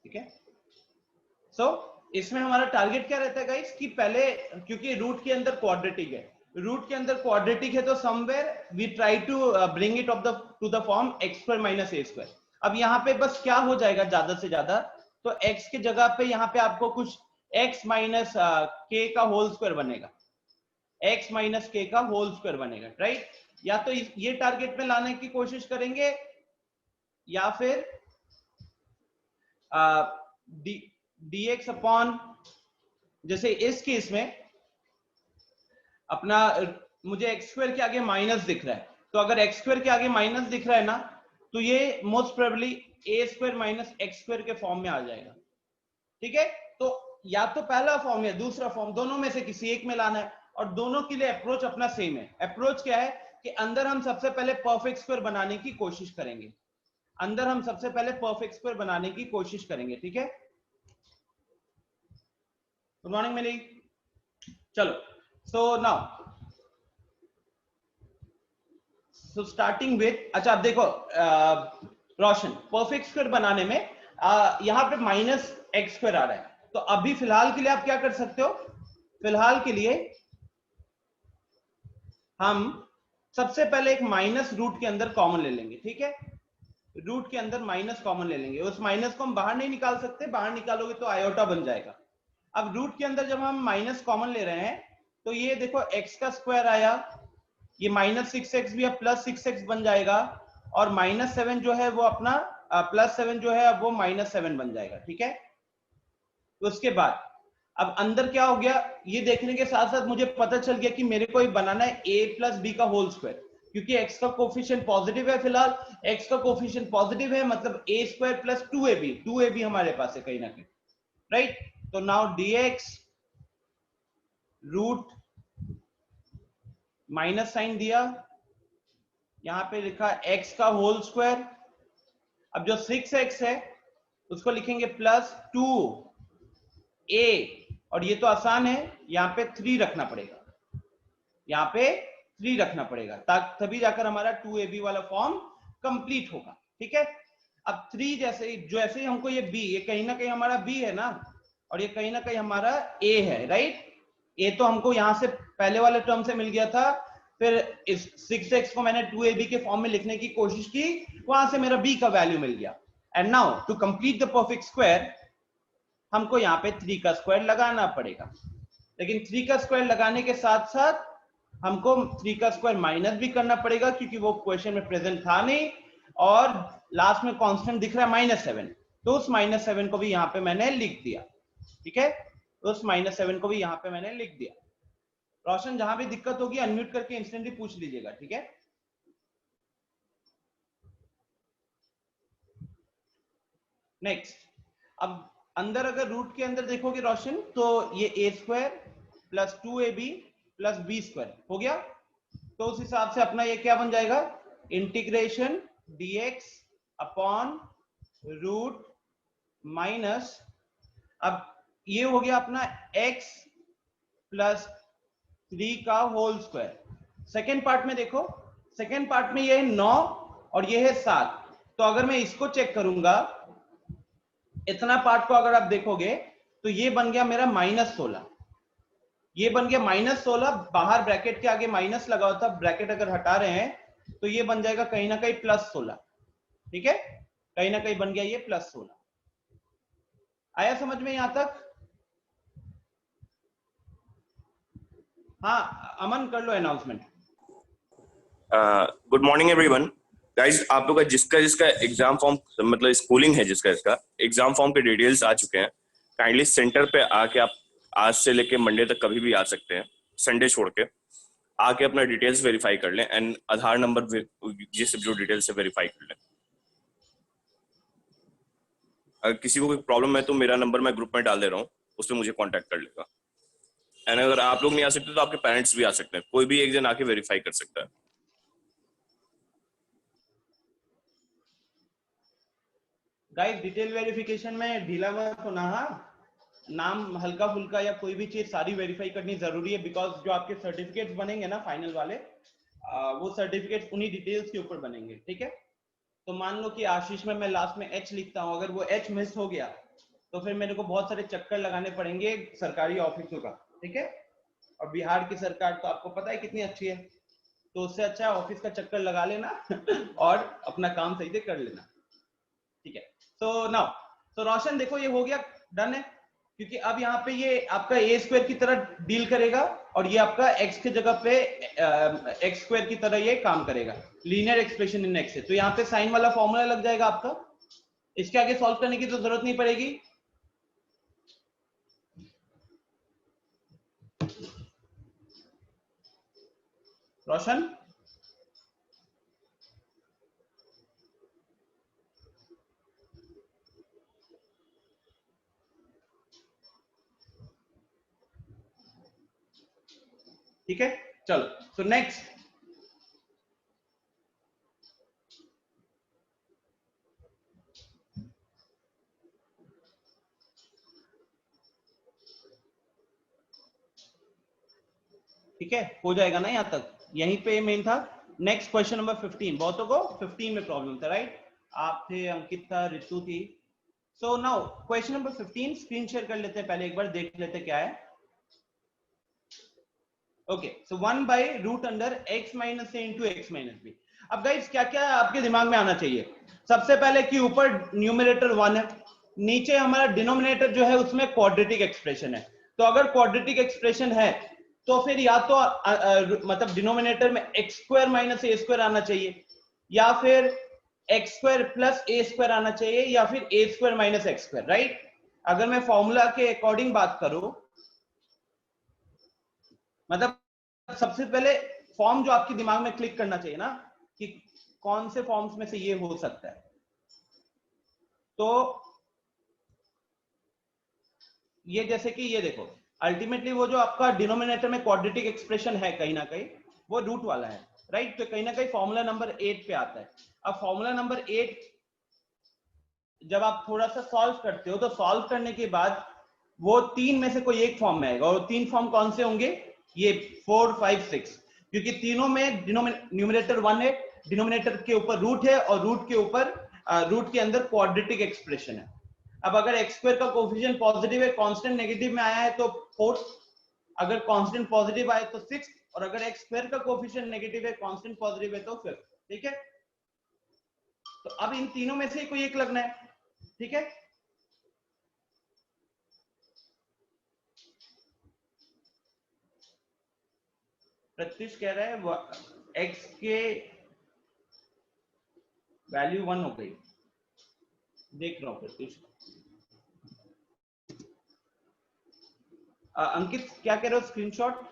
ठीक है। सो इसमें हमारा टारगेट क्या रहता है गाइस कि पहले, क्योंकि रूट के अंदर क्वाड्रेटिक है, रूट के अंदर क्वाड्रेटिक है तो somewhere we try to bring it of the to the form x square minus a square. अब यहाँ पे बस क्या हो जाएगा ज्यादा से ज्यादा, तो x की जगह पे यहाँ पे आपको कुछ x माइनस k का होल स्क्वायर बनेगा, x माइनस k का होल स्क्वायर बनेगा, राइट। या तो ये टारगेट में लाने की कोशिश करेंगे, या फिर dx अपॉन, जैसे इस केस में अपना मुझे एक्स स्क्वायर के आगे माइनस दिख रहा है, तो अगर एक्स स्क्वायर के आगे माइनस दिख रहा है ना, तो ये मोस्ट प्रोबेबली ए स्क्वायर माइनस एक्स स्क्वायर के फॉर्म में आ जाएगा। ठीक है, तो या तो पहला फॉर्म या दूसरा फॉर्म, दोनों में से किसी एक में लाना है, और दोनों के लिए अप्रोच अपना सेम है। अप्रोच क्या है कि अंदर हम सबसे पहले परफेक्ट स्क्वायर बनाने की कोशिश करेंगे, अंदर हम सबसे पहले परफेक्ट स्क्वायर बनाने की कोशिश करेंगे। ठीक है, गुड मॉर्निंग मेरी, चलो। So now so starting with, अच्छा अब देखो रोशन, परफेक्ट स्क्वायर बनाने में यहाँ पे माइनस एक्स स्क्वायर आ रहा है, तो अभी फिलहाल के लिए आप क्या कर सकते हो, फिलहाल के लिए हम सबसे पहले एक माइनस रूट के अंदर कॉमन ले लेंगे। ठीक है, रूट के अंदर माइनस कॉमन ले लेंगे, उस माइनस को हम बाहर नहीं निकाल सकते, बाहर निकालोगे तो आयोटा बन जाएगा। अब रूट के अंदर जब हम माइनस कॉमन ले रहे हैं, तो ये देखो एक्स का स्क्वायर आया, ये माइनस 6x भी अब प्लस 6x बन जाएगा, और माइनस 7 जो है वो अपना प्लस 7 जो है अब वो माइनस 7 बन जाएगा। ठीक है, तो उसके बाद अब अंदर क्या हो गया, ये देखने के साथ साथ मुझे पता चल गया कि मेरे को ये बनाना है a प्लस बी का होल स्क्वायर, क्योंकि x का कोफिशिएंट पॉजिटिव है, फिलहाल x का कोफिशिएंट पॉजिटिव है, मतलब a स्क्वायर प्लस 2ab हमारे पास है कहीं ना कहीं, राइट। तो now dx root minus sine दिया, यहां पे लिखा x का होल स्क्वायर, अब जो 6x है उसको लिखेंगे प्लस 2a, और ये तो आसान है, यहाँ पे 3 रखना पड़ेगा, यहाँ पे 3 रखना पड़ेगा, तभी जाकर हमारा 2ab वाला फॉर्म कंप्लीट होगा। ठीक है, अब 3 जैसे ही हमको ये b, ये कहीं ना कहीं हमारा b है ना, और ये कहीं ना कहीं हमारा a है, राइट। a तो हमको यहां से पहले वाले टर्म से मिल गया था, फिर इस 6x को मैंने 2ab के फॉर्म में लिखने की कोशिश की, वहां से मेरा b का वैल्यू मिल गया। And now to complete the perfect square हमको यहाँ पे 3 का स्क्वायर लगाना पड़ेगा, लेकिन 3 का स्क्वायर लगाने के साथ साथ हमको 3 का स्क्वायर माइनस भी करना पड़ेगा, क्योंकि वो क्वेश्चन में प्रेजेंट था नहीं, और लास्ट में कांस्टेंट दिख रहा है -7, तो उस -7 को भी यहाँ पे मैंने लिख दिया। ठीक है, तो उस -7 को भी यहाँ पे मैंने लिख दिया। रोशन, जहां भी दिक्कत होगी अनम्यूट करके इंस्टेंटली पूछ लीजिएगा। ठीक है, नेक्स्ट, अब अंदर अगर रूट के अंदर देखोगे रोशन, तो ये a square plus 2ab plus b square हो गया, तो उस हिसाब से अपना ये क्या बन जाएगा, integration dx upon root minus, अब ये हो गया अपना x प्लस 3 का होल स्क्वायर। सेकेंड पार्ट में देखो, सेकेंड पार्ट में ये है 9 और ये है 7, तो अगर मैं इसको चेक करूंगा, इतना पार्ट को अगर आप देखोगे तो ये बन गया मेरा -16, ये बन गया -16, बाहर ब्रैकेट के आगे माइनस लगा होता, ब्रैकेट अगर हटा रहे हैं तो ये बन जाएगा कहीं ना कहीं +16। ठीक है, कहीं ना कहीं बन गया ये +16। आया समझ में यहां तक? हाँ अमन, कर लो announcement. Good morning everyone. Guys, आप लोग का जिसका जिसका एग्जाम फॉर्म मतलब स्कूलिंग है, जिसका इसका एग्जाम फॉर्म के डिटेल्स आ चुके हैं, काइंडली सेंटर पे आके आप आज से लेके मंडे तक कभी भी आ सकते हैं, संडे छोड़ के आके अपना डिटेल्स वेरीफाई कर लें, एंड आधार नंबर ये सब जो डिटेल्स है वेरीफाई कर लें। अगर किसी को कोई प्रॉब्लम है तो मेरा नंबर मैं ग्रुप में डाल दे रहा हूँ, उसमें मुझे कॉन्टेक्ट कर लेगा। एंड अगर आप लोग नहीं आ सकते तो आपके पेरेंट्स भी आ सकते हैं, कोई भी एक जन आके वेरीफाई कर सकता है। गाइस, डिटेल वेरिफिकेशन में ढीला मत होना, हाँ, नाम हल्का फुल्का या कोई भी चीज सारी वेरीफाई करनी जरूरी है, बिकॉज जो आपके सर्टिफिकेट्स बनेंगे ना फाइनल वाले, वो सर्टिफिकेट्स उन्हीं डिटेल्स के ऊपर बनेंगे। ठीक है, तो मान लो कि आशीष में मैं लास्ट में H लिखता हूं, अगर वो H मिस हो गया तो फिर मेरे को बहुत सारे चक्कर लगाने पड़ेंगे सरकारी ऑफिसों का, ठीक है। और बिहार की सरकार तो आपको पता है कितनी अच्छी है, तो उससे अच्छा ऑफिस का चक्कर लगा लेना और अपना काम सही से कर लेना, ठीक है। तो नाउ तो रोशन देखो ये हो गया, डन है, क्योंकि अब यहाँ पे ये आपका ए स्क्वायर की तरह डील करेगा और ये आपका एक्स की जगह पे एक्स स्क्वायर की तरह ये काम करेगा, लीनियर एक्सप्रेशन इन एक्स है। तो यहाँ पे साइन वाला फॉर्मूला लग जाएगा आपका, इसके आगे सॉल्व करने की तो जरूरत नहीं पड़ेगी। रोशन ठीक है, चलो सो नेक्स्ट। ठीक है, हो जाएगा ना यहाँ तक, यहीं पे मेन था। नेक्स्ट क्वेश्चन नंबर 15, बहुतों को 15 में प्रॉब्लम था, राइट? आप थे, अंकित था, ऋतु थी। So now question number 15 screen share कर लेते हैं, पहले एक बार देख लेते हैं क्या है। Okay, so 1 by root under x minus a into x minus b. अब गाइस क्या क्या आपके दिमाग में आना चाहिए? सबसे पहले कि ऊपर न्यूमरेटर 1 है, नीचे हमारा डिनोमिनेटर जो है उसमें क्वाड्रेटिक एक्सप्रेशन है। तो अगर क्वाड्रेटिक एक्सप्रेशन है तो फिर या तो मतलब डिनोमिनेटर में x square minus a square आना चाहिए, या फिर x square plus a square आना चाहिए, या फिर a square minus x square, right? अगर मैं फॉर्मूला के अकॉर्डिंग बात करूं, मतलब सबसे पहले फॉर्म जो आपके दिमाग में क्लिक करना चाहिए ना कि कौन से फॉर्म्स में से ये हो सकता है। तो ये जैसे कि ये देखो, अल्टीमेटली वो जो आपका डिनोमिनेटर में क्वाड्रेटिक एक्सप्रेशन है कहीं ना कहीं वो रूट वाला है, राइट? तो कहीं ना कहीं फॉर्मूला नंबर 8 पे आता है। अब फॉर्मूला नंबर 8 जब आप थोड़ा सा सॉल्व करते हो तो सॉल्व करने के बाद वो 3 में से कोई एक फॉर्म में आएगा, और 3 फॉर्म कौन से होंगे? ये 4, 5, 6, क्योंकि तीनों में न्यूमरेटर 1 है, डिनोमिनेटर के ऊपर रूट है, और रूट के ऊपर रूट के अंदर क्वाड्रेटिक एक्सप्रेशन है। अब अगर एक्स स्क्वायर का कोफिशिएंट पॉजिटिव है, कांस्टेंट नेगेटिव में आया है तो 4, अगर कांस्टेंट पॉजिटिव आए तो 6, और अगर एक्स स्क्वायर का कोफिशिएंट नेगेटिव है, कांस्टेंट पॉजिटिव है तो 5, ठीक है। तो अब इन तीनों में से कोई एक लगना है, ठीक है। प्रत्युष कह रहा है एक्स के वैल्यू 1 हो गई, देख रहा हूं प्रत्युष। अंकित क्या कह रहे हो? स्क्रीनशॉट?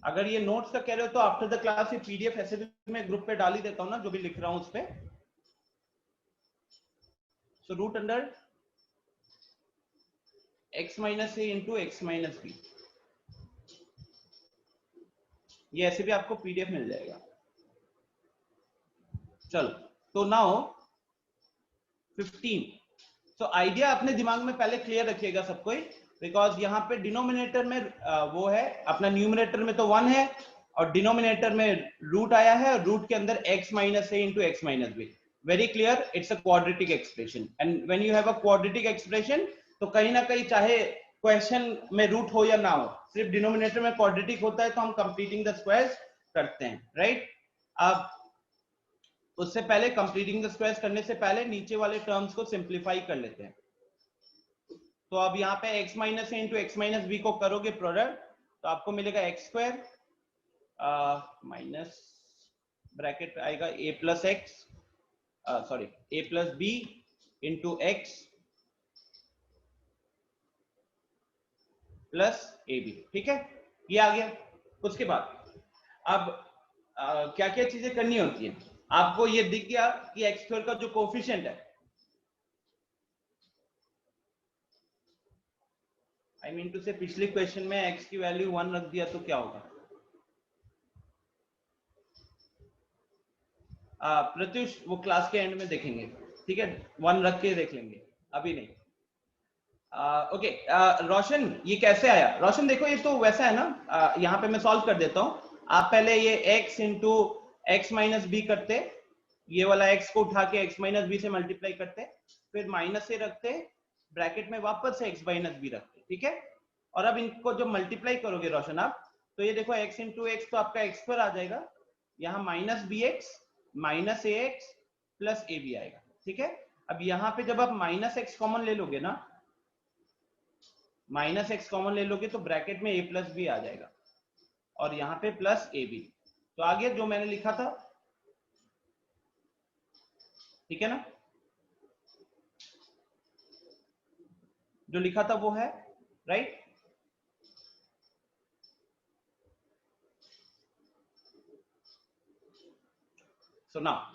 अगर ये नोट्स का कह रहे हो तो आफ्टर द क्लास ये पीडीएफ ऐसे भी मैं ग्रुप पे डाल ही देता हूं ना, जो भी लिख रहा हूं उस पे। So root under x minus a into x minus b, ये ऐसे भी आपको पीडीएफ मिल जाएगा। चलो, तो नाउ 15। तो आइडिया अपने दिमाग में पहले क्लियर रखिएगा सब कोई, बिकॉज यहाँ पे डिनोमिनेटर में वो है अपना, न्यूमरेटर में तो 1 है और डिनोमिनेटर में रूट आया है, और रूट के अंदर x minus a into x minus b. Very clear, it's a quadratic expression, and when you have a quadratic expression तो कहीं ना कहीं चाहे क्वेश्चन में रूट हो या ना हो, सिर्फ डिनोमिनेटर में क्वाड्रेटिक होता है तो हम कंप्लीटिंग द स्क्वायर्स करते हैं, राइट? अब उससे पहले कंप्लीटिंग द स्क्वायर्स करने से पहले नीचे वाले टर्म्स को सिंप्लीफाई कर लेते हैं। तो अब यहाँ पे x minus a into x minus b को करोगे प्रोडक्ट, तो आपको मिलेगा एक्स स्क्वायर माइनस ब्रैकेट आएगा a plus x, sorry a plus b into x plus a b, ठीक है, ये आ गया। उसके बाद अब क्या क्या चीजें करनी होती है? आपको ये दिख गया कि एक्स स्क्वायर का जो कोफिशिएंट है, आई मीन टू से पिछले क्वेश्चन में x की वैल्यू 1 रख दिया तो क्या होगा? प्रत्युष वो क्लास के एंड में देखेंगे, ठीक है, 1 रख के देख लेंगे, अभी नहीं। ओके, रोशन ये कैसे आया? रोशन देखो ये तो वैसा है ना, यहाँ पे मैं सॉल्व कर देता हूँ। आप पहले ये x into x minus b करते, ये वाला x को उठा के x माइनस बी से मल्टीप्लाई करते, फिर माइनस ए रखते, ब्रैकेट में वापस से x माइनस बी रखते, ठीक है। और अब इनको जब मल्टीप्लाई करोगे रोशन आप, तो ये देखो x इंटू एक्स तो आपका x स्क्वायर आ जाएगा, यहाँ minus b x minus a x plus a b आएगा, ठीक है। अब यहाँ पे जब आप माइनस एक्स कॉमन ले लोगे ना, माइनस एक्स कॉमन ले लोगे तो ब्रैकेट में a प्लस बी आ जाएगा और यहाँ पे प्लस ए बी। तो आ गया जो मैंने लिखा था, ठीक है ना, जो लिखा था वो है, राइट। सो नाउ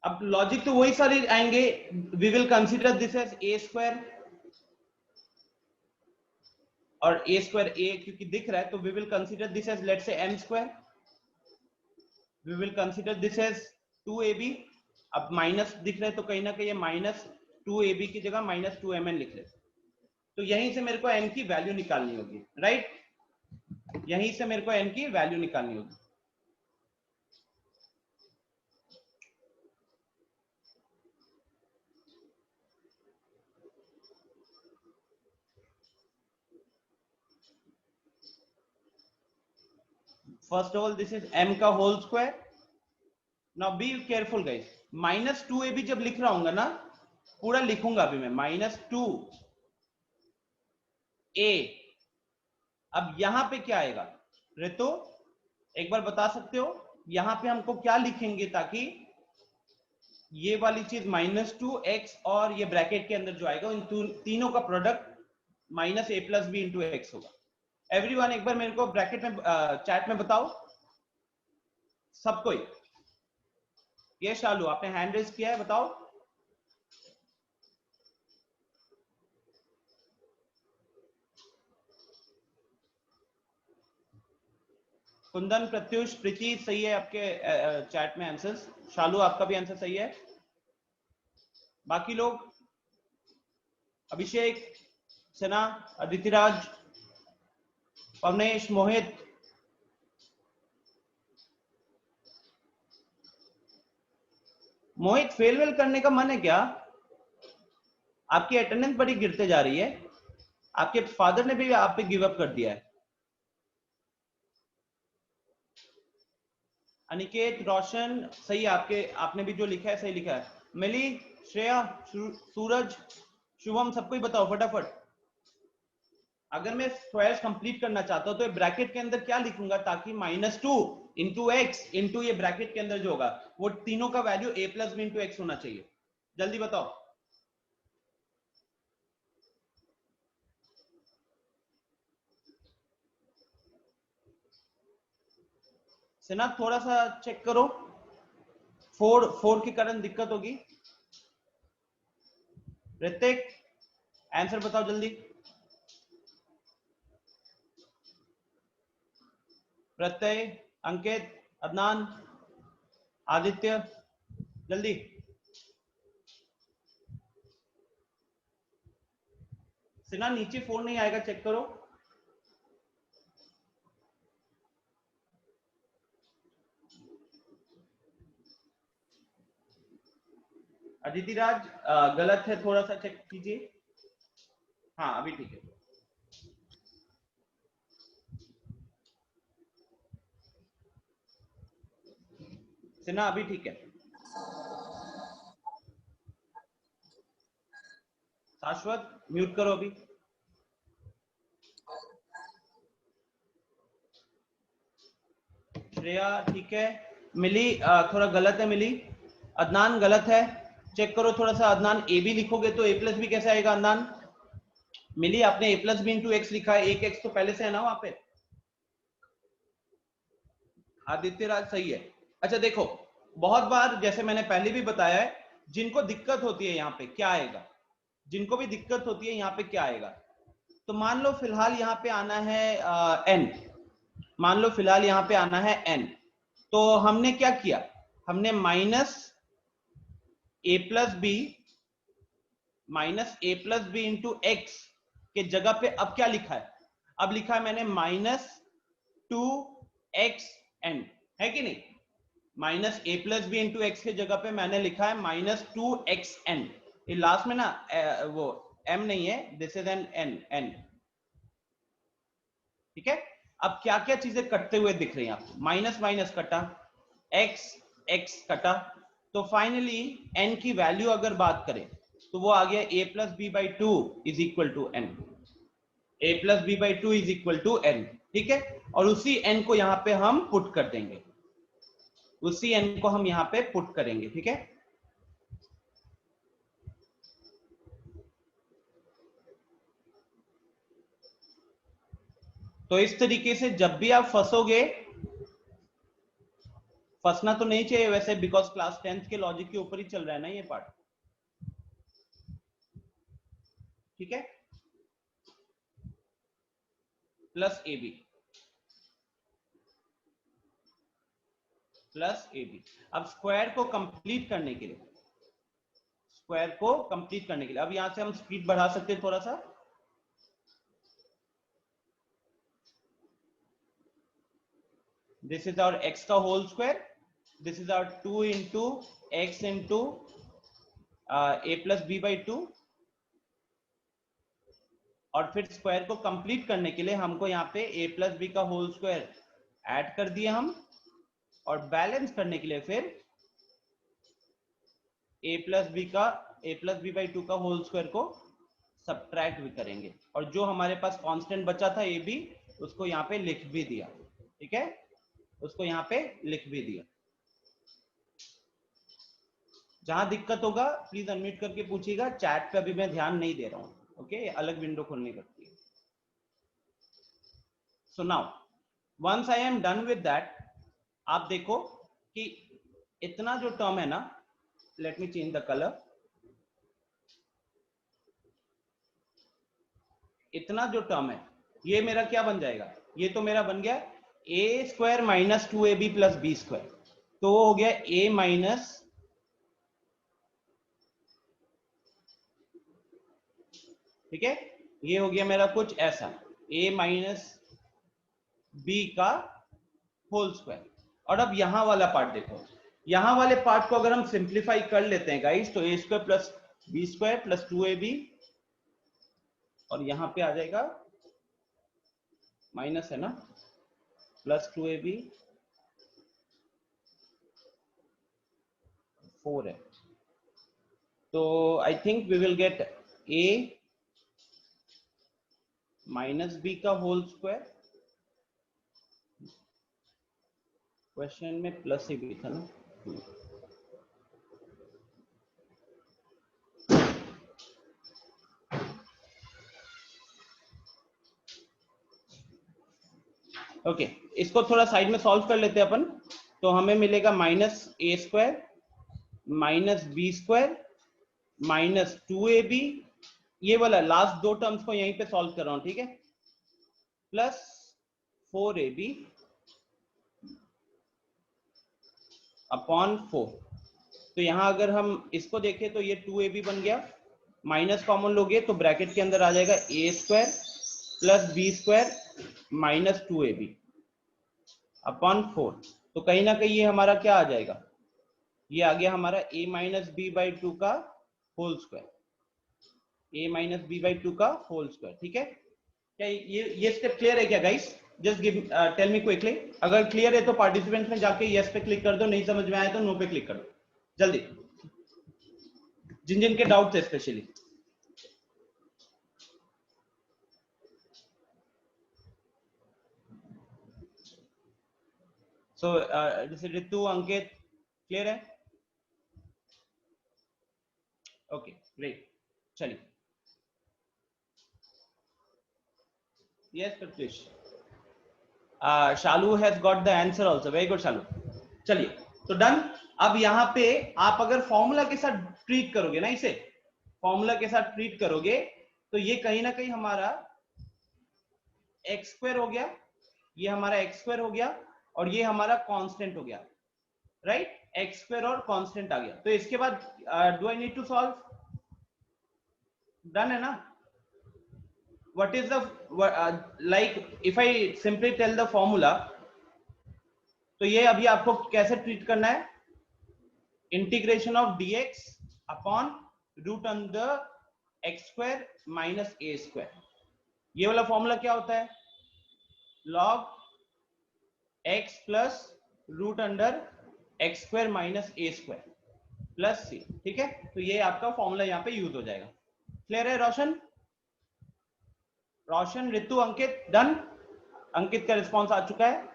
अब लॉजिक तो वही सारे आएंगे। We will consider this as a square और ए स्क्वायर ए क्योंकि दिख रहा है, तो we will consider this as let's say m square, we will consider this as 2ab। अब माइनस दिख रहा है तो कहीं ना कहीं माइनस 2ab की जगह माइनस 2mn लिख लेते, तो यहीं से मेरे को n की वैल्यू निकालनी होगी, राइट। यहीं से मेरे को n की वैल्यू निकालनी होगी। First of all this is m का whole square. Now be careful guys, minus 2ab जब लिख रहा हूँ ना, पूरा लिखूंगा अभी मैं माइनस 2a। अब यहां पे क्या आएगा रितु, एक बार बता सकते हो यहां पे हमको क्या लिखेंगे ताकि ये वाली चीज -2x और ये ब्रैकेट के अंदर जो आएगा इन तीनों का प्रोडक्ट माइनस ए प्लस बी इंटू एक्स होगा। एवरीवन एक बार मेरे को ब्रैकेट में चैट में बताओ सबको। ये शालू आपने हैंड रेज किया है, बताओ। कुंदन, प्रत्युष, प्रीति सही है आपके चैट में आंसर्स। शालू आपका भी आंसर सही है। बाकी लोग अभिषेक, सना, अदितिराज, पवनेश, मोहित, मोहित फेल वेल करने का मन है क्या? आपकी अटेंडेंस बड़ी गिरते जा रही है, आपके फादर ने भी आप पे गिव अप कर दिया है। अनिकेत, रोशन सही है आपके, आपने भी जो लिखा है सही लिखा है। मिली, श्रेया, सूरज, शुभम सबको ही बताओ फटाफट। अगर मैं स्क्वायर्स कंप्लीट करना चाहता हूं तो ब्रैकेट के अंदर क्या लिखूंगा ताकि -2 इंटू एक्स इंटू ये ब्रैकेट के अंदर जो होगा वो तीनों का value a plus b into x होना चाहिए। जल्दी बताओ। सिना थोड़ा सा चेक करो, 4 के कारण दिक्कत होगी। ऋतिक आंसर बताओ जल्दी। प्रत्यय, अंकित, अदनान, आदित्य जल्दी। सिना नीचे 4 नहीं आएगा, चेक करो। अदिति राज गलत है, थोड़ा सा चेक कीजिए। हाँ अभी ठीक है। सिन्हा अभी ठीक है। शाश्वत म्यूट करो अभी। श्रेया ठीक है। मिली थोड़ा गलत है मिली। अदनान गलत है, चेक करो थोड़ा सा। अदनान ए बी लिखोगे तो ए प्लस बी कैसे आएगा अदनान? मिली आपने ए प्लस बी इंटू एक्स लिखा है, एक एक्स तो पहले से है ना वहां पे। आदित्य राज सही है। अच्छा देखो, बहुत बार जैसे मैंने पहले भी बताया है, जिनको दिक्कत होती है यहाँ पे क्या आएगा, जिनको भी दिक्कत होती है यहाँ पे क्या आएगा, तो मान लो फिलहाल यहाँ पे आना है n, मान लो फिलहाल यहाँ पे आना है n, तो हमने क्या किया, हमने माइनस ए प्लस बी इंटू एक्स के जगह पे अब क्या लिखा है, अब लिखा है मैंने -2xn, है कि नहीं? माइनस ए प्लस बी इंटू एक्स की जगह पे मैंने लिखा है माइनस 2xn। ये लास्ट में ना वो m नहीं है, दिस इज एन n। ठीक है, अब क्या क्या चीजें कटते हुए दिख रही हैं आपको? माइनस माइनस कटा, x x कटा, तो फाइनली n की वैल्यू अगर बात करें तो वो आ गया a plus b by two is equal to n। a plus b by two is equal to n। ठीक है, और उसी n को यहां पे हम पुट कर देंगे, उसी n को हम यहां पे पुट करेंगे। ठीक है, तो इस तरीके से जब भी आप फंसोगे, फंसना तो नहीं चाहिए वैसे, बिकॉज क्लास 10th के लॉजिक के ऊपर ही चल रहा है ना ये पार्ट। ठीक है, plus a b, plus a b. अब स्क्वायर को कंप्लीट करने के लिए, स्क्वायर को कंप्लीट करने के लिए अब यहां से हम स्पीड बढ़ा सकते हैं थोड़ा सा। दिस इज आवर x का whole square, this is our 2 into x into a plus b by two, और फिर स्क्वायर को कंप्लीट करने के लिए हमको यहाँ पे a प्लस बी का होल स्क्वायर ऐड कर दिए हम, और बैलेंस करने के लिए फिर a plus b by two का होल स्क्वायर को सब्ट्रैक्ट भी करेंगे, और जो हमारे पास कांस्टेंट बचा था ए बी, उसको यहाँ पे लिख भी दिया। ठीक है, उसको यहाँ पे लिख भी दिया। जहां दिक्कत होगा प्लीज अनम्यूट करके पूछिएगा, चैट पे अभी मैं ध्यान नहीं दे रहा हूं। ओके, अलग विंडो खोलनी पड़ती है। So now once I am done with that, आप देखो कि इतना जो टर्म है ना, let me change the colour, इतना जो टर्म है ये मेरा क्या बन जाएगा? ये तो मेरा बन गया a square minus 2ab plus b square, तो वो हो गया a माइनस, ठीक है, ये हो गया मेरा कुछ ऐसा a माइनस बी का होल स्क्वायर। और अब यहां वाला पार्ट देखो, यहां वाले पार्ट को अगर हम सिंप्लीफाई कर लेते हैं गाइस, तो a square plus b square plus 2ab, और यहां पे आ जाएगा माइनस है ना, प्लस 2ab 4 है, तो I think we will get a minus b का होल स्क्वायर, क्वेश्चन में प्लस ही भी था ना। ओके, इसको थोड़ा साइड में सॉल्व कर लेते हैं अपन, तो हमें मिलेगा minus a square minus b square minus 2ab, ये वाला लास्ट दो टर्म्स को यहीं पे सॉल्व कर रहा हूं, ठीक है, प्लस 4ab अपॉन 4। तो यहां अगर हम इसको देखें तो ये 2ab बन गया, माइनस कॉमन लोगे तो ब्रैकेट के अंदर आ जाएगा a square plus b square minus 2ab upon 4। तो कहीं ना कहीं ये हमारा क्या आ जाएगा? ये आ गया हमारा a minus b by two का whole square, a minus b by two का होल स्क्वायर। ठीक है, क्या ये स्टेप क्लियर है क्या guys? Just give tell me quickly. अगर क्लियर है तो पार्टिसिपेंट्स में जाके यस पे क्लिक कर दो, नहीं समझ में आया तो नो पे क्लिक कर दो जल्दी, जिन जिन के डाउट है स्पेशली। सो जैसे रितु, अंकित, क्लियर है? ओके ग्रेट, चलिए। Yes Pratyush, Shalu has got the answer also, very good Shalu. चलिए, तो डन। अब यहाँ पे आप अगर फॉर्मूला के साथ ट्रीट करोगे ना, इसे फॉर्मूला के साथ ट्रीट करोगे तो ये कहीं ना कहीं हमारा एक्स स्क्वायर हो गया, ये हमारा एक्स स्क्वायर हो गया, और ये हमारा कांस्टेंट हो गया, राइट? एक्स स्क्वायर और कांस्टेंट आ गया। तो इसके बाद do I need to solve? Done है ना? What is the like if I simply tell the formula, तो ये अभी आपको कैसे ट्रीट करना है, integration of dx upon root under x square minus a square. ये वाला फॉर्मूला क्या होता है, log x plus root under x square minus a square plus c. ठीक है, तो ये आपका फॉर्मूला यहाँ पे यूज हो जाएगा। क्लियर है रोशन? रोशन, ऋतु, अंकित डन? अंकित का रिस्पॉन्स आ चुका है।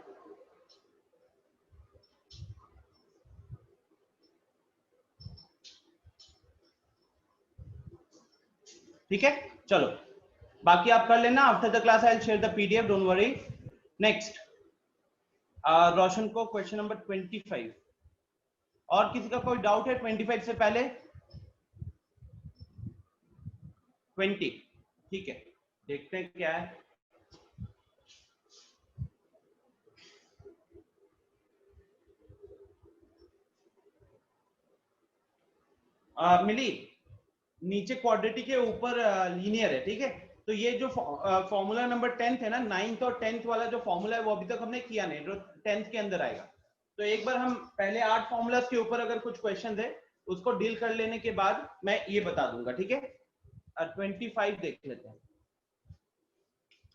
ठीक है, चलो बाकी आप कर लेना। After the class I will share the PDF, don't worry. Next Roshan को क्वेश्चन नंबर 25। और किसी का कोई डाउट है 25 से पहले? 20, ठीक है, देखते हैं क्या है। मिली, नीचे क्वाड्रेटिक के ऊपर लीनियर है। ठीक है, तो ये जो फॉर्मूला नंबर 10th है ना, 9th और 10th वाला जो फॉर्मूला है वो अभी तक हमने किया नहीं, जो 10th के अंदर आएगा। तो एक बार हम पहले 8 फॉर्मूलाज के ऊपर अगर कुछ क्वेश्चन है उसको डील कर लेने के बाद मैं ये बता दूंगा। ठीक है, 25 देख लेते हैं।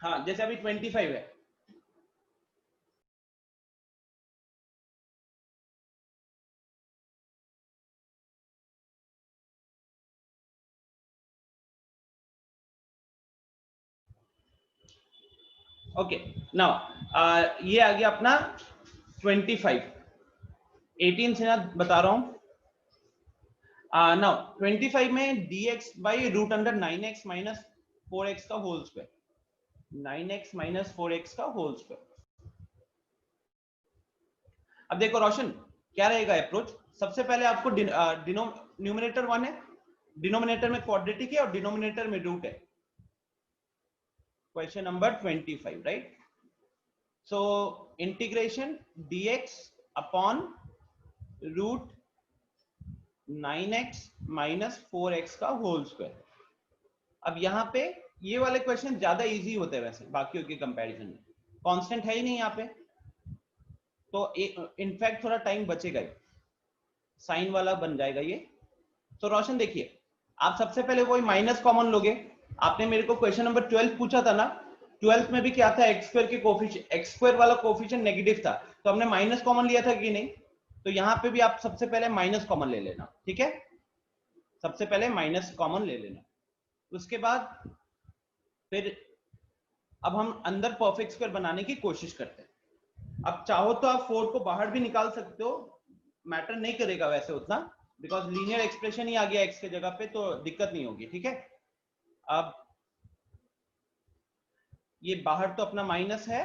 हाँ, जैसे अभी 25 है, ओके नाउ ये आ गया अपना 25। 18 से ना बता रहा हूं। नाउ 25 में dx by root under 9x minus 4x का whole square, 9x minus 4x का होल स्क्वायर। अब देखो रोशन, क्या रहेगा अप्रोच। सबसे पहले आपको न्यूमरेटर 1 है, डिनोमिनेटर में क्वाड्रेटिक है और डिनोमिनेटर में रूट है। Question number 25, right. So integration dx upon root 9x minus 4x का होल स्क्वायर। अब यहाँ पे ये वाले क्वेश्चन ज्यादा इजी होते हैं वैसे बाकियों के कंपैरिजन में, कांस्टेंट है ही नहीं यहाँ पे, तो इनफैक्ट थोड़ा टाइम बचेगा ही, साइन वाला बन जाएगा ये। तो रोशन देखिए, आप सबसे पहले वही माइनस कॉमन लोगे। आपने मेरे को क्वेश्चन नंबर 12 पूछा था ना, 12th में भी क्या था, एक्स स्क्वायर के कोफिशिएंट, एक्स स्क्वायर वाला कोफिशिएंट नेगेटिव था, तो हमने माइनस कॉमन लिया था कि नहीं। तो यहाँ पे भी आप सबसे पहले माइनस कॉमन ले लेना। ठीक है, सबसे पहले माइनस कॉमन ले लेना। उसके बाद फिर अब हम अंदर परफेक्ट स्क्वायर बनाने की कोशिश करते हैं। अब चाहो तो आप 4 को बाहर भी निकाल सकते हो, मैटर नहीं करेगा वैसे उतना, बिकॉज लीनियर एक्सप्रेशन ही आ गया x के जगह पे, तो दिक्कत नहीं होगी। ठीक है, अब ये बाहर तो अपना माइनस है।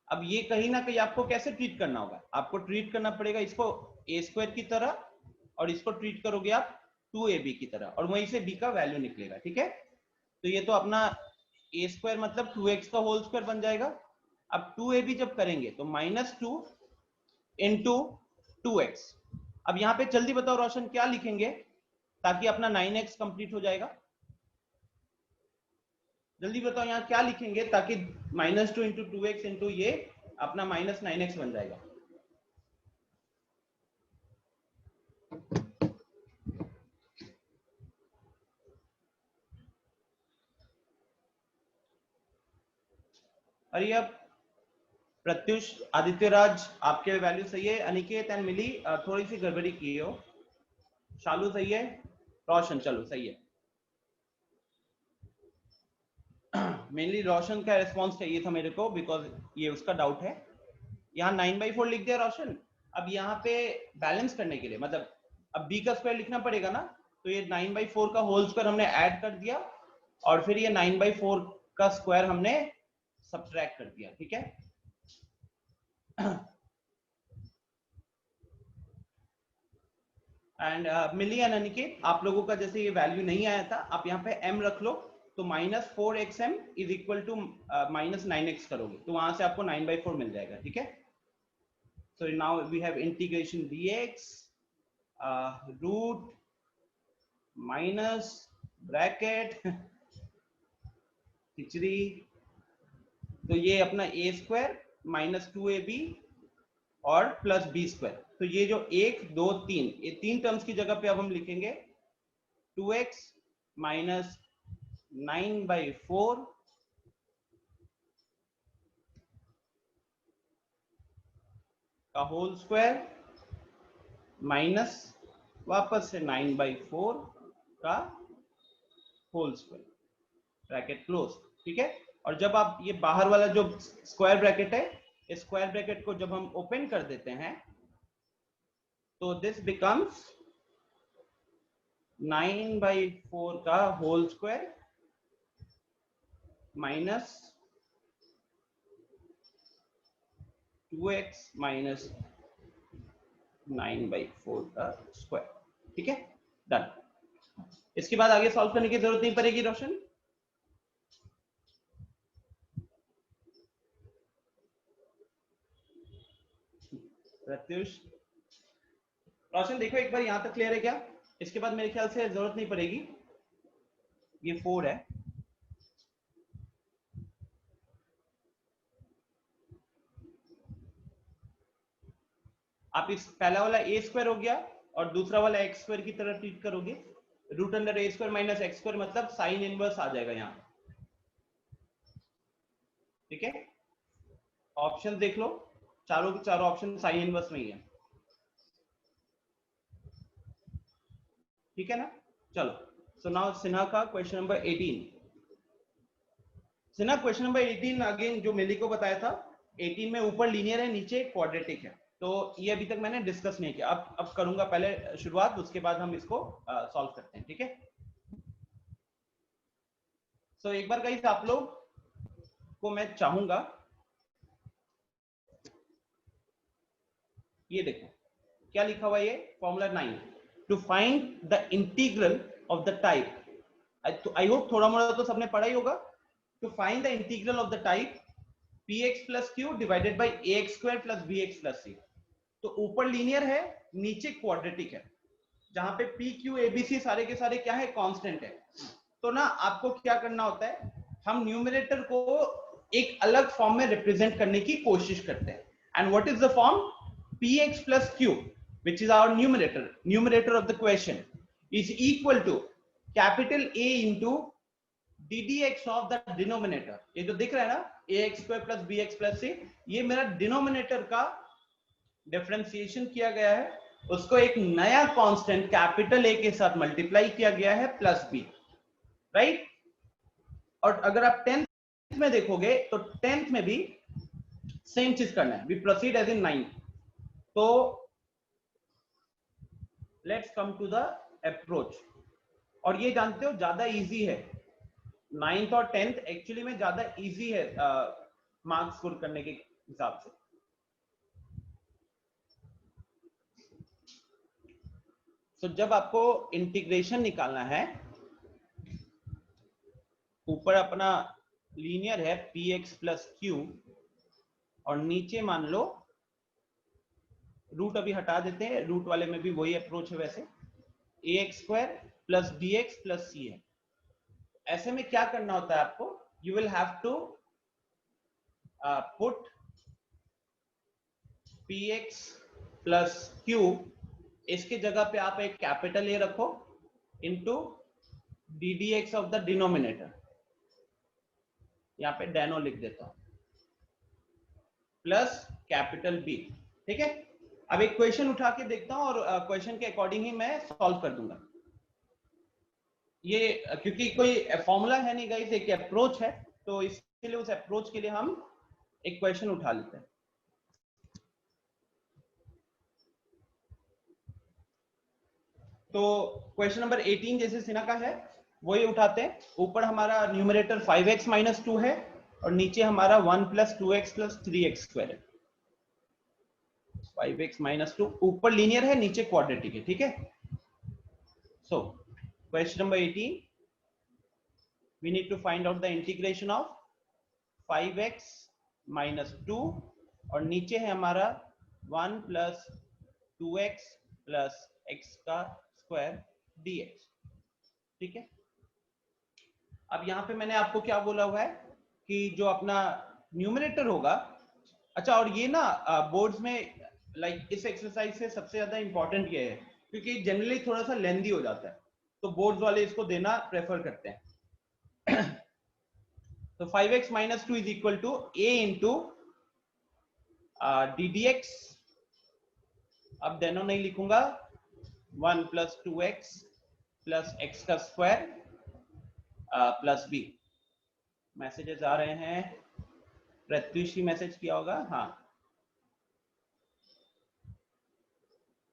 अब ये कहीं ना कहीं आपको कैसे ट्रीट करना होगा, आपको ट्रीट करना पड़ेगा इसको ए स्क्वायर की तरह, और इसको ट्रीट करोगे आप 2ab की तरह, और वहीं से b का वैल्यू निकलेगा। ठीक है, तो ये तो अपना ए स्क्वायर मतलब 2x का होल स्क्वायर बन जाएगा। अब 2ab जब करेंगे तो -2 इंटू 2x। अब यहाँ पे जल्दी बताओ रोशन, क्या लिखेंगे ताकि अपना 9x कंप्लीट हो जाएगा। जल्दी बताओ यहाँ क्या लिखेंगे ताकि -2 इंटू 2x इंटू ये अपना -9x बन जाएगा। अरे अब प्रत्युष, आदित्य राज, आपके वैल्यू सही है। अनिकेत एंड मिली थोड़ी सी गड़बड़ी की हो। शालू सही है, रोशन चलो सही है। मेनली रोशन का रिस्पॉन्स चाहिए था मेरे को, बिकॉज ये उसका डाउट है। यहाँ 9/4 लिख दिया रोशन। अब यहाँ पे बैलेंस करने के लिए, मतलब अब b का स्क्वायर लिखना पड़ेगा ना, तो ये 9/4 का होल स्क्वायर हमने ऐड कर दिया, और फिर ये 9/4 का स्क्वायर हमने सब्ट्रैक्ट कर दिया। ठीक है, एंड मिली एंड अनिकेत, आप लोगों का जैसे ये वैल्यू नहीं आया था, आप यहाँ पे m रख लो, तो -4xm is equal to -9x करोगे तो वहां से आपको 9/4 मिल जाएगा। ठीक है, so now we have integration dx root minus bracket खिचड़ी, तो ये अपना a स्क्वायर -2ab और प्लस बी स्क्वायर। तो ये जो 1 2 3 ये 3 टर्म्स की जगह पे अब हम लिखेंगे 2x माइनस 9/4 का होल स्क्वायर माइनस वापस से 9/4 का होल स्क्वायर, ब्रैकेट क्लोज। ठीक है, और जब आप ये बाहर वाला जो स्क्वायर ब्रैकेट है, इस स्क्वायर ब्रैकेट को जब हम ओपन कर देते हैं तो दिस बिकम्स 9/4 का whole square minus 2x minus 9/4 का स्क्वायर। ठीक है, डन। इसके बाद आगे सॉल्व करने की जरूरत नहीं पड़ेगी रोशन। प्रत्युष, रोशन देखो एक बार यहां तक क्लियर है क्या? इसके बाद मेरे ख्याल से जरूरत नहीं पड़ेगी, ये 4 है। आप इस पहला वाला a स्क्वायर हो गया और दूसरा वाला x स्क्वायर की तरह ट्रीट करोगे। Root under a square minus x square मतलब साइन इनवर्स आ जाएगा यहाँ। ठीक है, ऑप्शन देख लो, चारों के चारों ऑप्शन साइन इनवर्स में ही है। ठीक है ना, चलो। सो नाउ सिन्हा का question number 18। Sinha question number 18 again जो मिली को बताया था, 18 में ऊपर लीनियर है, नीचे क्वाड्रेटिक है। तो ये अभी तक मैंने डिस्कस नहीं किया, अब करूंगा पहले शुरुआत, उसके बाद हम इसको सॉल्व करते हैं। ठीक है, सो एक बार गाइस आप लोग को मैं चाहूंगा, ये देखो क्या लिखा हुआ है, ये formula 9 to find the integral of the type. I hope थोड़ा मोड़ा तो सबने पढ़ा ही होगा। To find the integral of the type px plus q divided by ax square plus bx plus c। तो ऊपर लीनियर है, नीचे क्वाड्रेटिक है, जहां पे p q abc सारे के सारे क्या है, कांस्टेंट है। तो ना आपको क्या करना होता है, हम न्यूमरेटर को एक अलग फॉर्म में रिप्रेजेंट करने की कोशिश करते हैं। And what is the form? px plus q which is our numerator of the question is equal to capital A into ddx of the denominator। ये जो दिख रहा है ना ax square plus bx plus c, ये मेरा denominator का differentiation किया गया है, उसको एक नया कांस्टेंट कैपिटल A के साथ मल्टीप्लाई किया गया है प्लस b, राइट। और अगर आप 10th में देखोगे तो 10th में भी सेम चीज करना है, we proceed as in 9th। तो let's come to the approach. और ये जानते हो ज्यादा इजी है, 9th और 10th एक्चुअली में ज्यादा इजी है मार्क्स स्कोर करने के हिसाब से। तो जब आपको इंटीग्रेशन निकालना है, ऊपर अपना लीनियर है px प्लस q और नीचे मान लो, रूट अभी हटा देते हैं, रूट वाले में भी वही अप्रोच है वैसे, ax square plus bx plus c है। ऐसे में क्या करना होता है आपको, you will have to put px plus q, इसके जगह पे आप एक कैपिटल ए रखो into ddx of the denominator, यहां पे डेनो लिख देता हूं, प्लस कैपिटल बी। ठीक है, अब एक क्वेश्चन उठा के देखता हूं और क्वेश्चन के अकॉर्डिंग ही मैं सॉल्व कर दूंगा। ये क्योंकि कोई फॉर्मूला है नहीं गाइस, एक अप्रोच है, तो इसलिए उस अप्रोच के लिए हम एक क्वेश्चन उठा लेते हैं। तो क्वेश्चन नंबर 18 जैसे सिन्हा का है वही उठाते हैं। ऊपर हमारा न्यूमरेटर 5x माइनस 2 है और नीचे हमारा 1 plus 2x plus 3x square है। 5x माइनस 2 ऊपर लीनियर है, नीचे क्वाड्रेटिक है। ठीक है, so question number 18, we need to find out the integration of 5x minus 2 और नीचे है हमारा 1 प्लस 2x प्लस x का स्क्वायर dx। ठीक है, अब यहां पे मैंने आपको क्या बोला हुआ है कि जो अपना न्यूमरेटर होगा, अच्छा और ये ना बोर्ड्स में लाइक इस एक्सरसाइज से सबसे ज्यादा इंपॉर्टेंट ये है क्योंकि जनरली थोड़ा सा लेंदी हो जाता है, तो बोर्ड्स वाले इसको देना प्रेफर करते हैं। तो 5x minus 2 is equal to a into d d x, अब डेनो नहीं लिखूंगा, 1 प्लस 2x प्लस एक्स का स्क्वायर प्लस b। मैसेजेस आ रहे हैं, प्रत्युषी मैसेज किया होगा, हाँ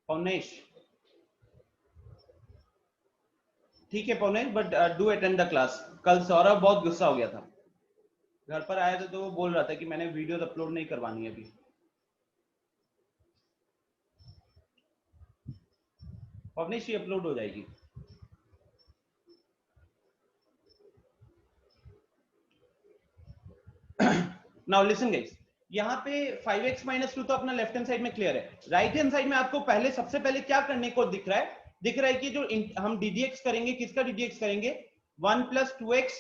पौनेश, ठीक है Paunesh, but do attend the class. कल सौरभ बहुत गुस्सा हो गया था, घर पर आया था तो वो बोल रहा था कि मैंने वीडियो अपलोड नहीं करवानी है अभी। पवनेश ये अपलोड हो जाएगी। नाउ लिसन गाइस, यहाँ पे 5x माइनस 2 तो अपना लेफ्ट हैंड साइड में क्लियर है। राइट हैंड साइड में आपको पहले सबसे पहले क्या करने को दिख रहा है? दिख रहा है कि जो हम ddx करेंगे, किसका ddx करेंगे? 1 plus 2x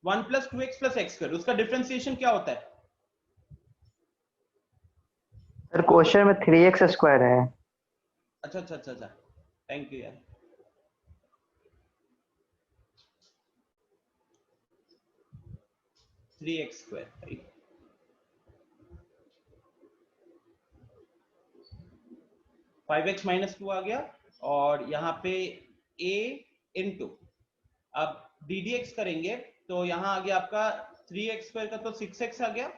1 plus 2x plus x square, उसका डिफरेंशिएशन क्या होता है? सर क्वेश्चन में 3x स्क्वायर है। अच्छा अच्छा अच्छा अच्छा, थैंक यू यार। Three x square, right. 5x minus 2 आ गया और यहाँ पे a इंटू, अब ddx करेंगे तो यहाँ आ गया आपका 3x स्क्वायर का तो 6x आ गया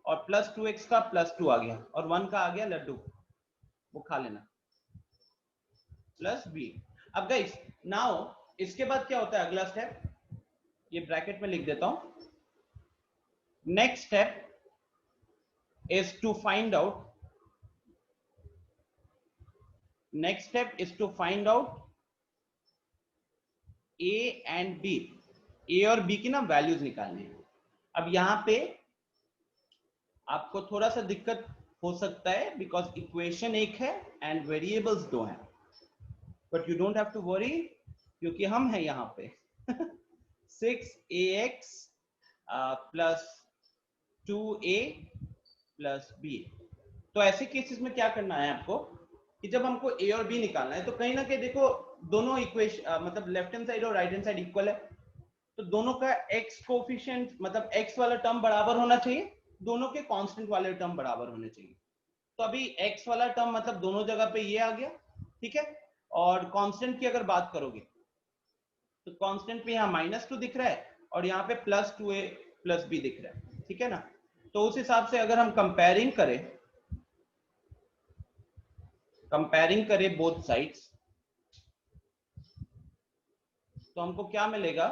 और प्लस 2x का प्लस 2 आ गया और 1 का आ गया लड्डू, वो खा लेना, प्लस b। अब गाइस नाउ इसके बाद क्या होता है अगला स्टेप, ये ब्रैकेट में लिख देता हूं। Next step is to find out, next step is to find out a and b, a और b की ना वैल्यूज निकालनी है। अब यहां पे आपको थोड़ा सा दिक्कत हो सकता है बिकॉज इक्वेशन एक है एंड वेरिएबल्स दो हैं, but you don't have to worry क्योंकि हम हैं यहाँ पे 6ax plus 2a plus b। तो ऐसे केसेस में क्या करना है आपको कि जब हमको a और b निकालना है तो कहीं ना कहीं देखो दोनों इक्वेशन मतलब लेफ्ट हैंड साइड और राइट हैंड साइड इक्वल है, तो दोनों का x कोफिशिएंट मतलब x वाला टर्म बराबर होना चाहिए, दोनों के कांस्टेंट वाले टर्म बराबर होने चाहिए। तो अभी x वाला टर्म मतलब दोनों जगह पे ये आ गया, ठीक है। और कांस्टेंट की अगर बात करोगे तो कांस्टेंट पे यहाँ -2 दिख रहा है और यहाँ पे प्लस 2a प्लस b दिख रहा है, ठीक है ना। तो उस हिसाब से अगर हम कंपेयरिंग करें बोथ साइड्स तो हमको क्या मिलेगा,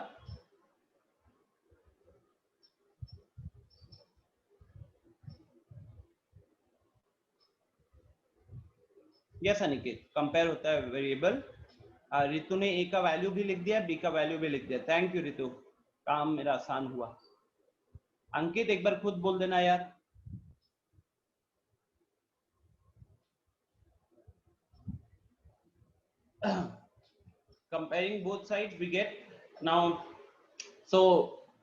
यस अनिकेत, कंपेयर होता है वेरिएबल। रितु ने ए का वैल्यू भी लिख दिया, बी का वैल्यू भी लिख दिया, थैंक यू रितु, काम मेरा आसान हुआ। अंकित एक बार खुद बोल देना यार। Comparing both sides we get now, so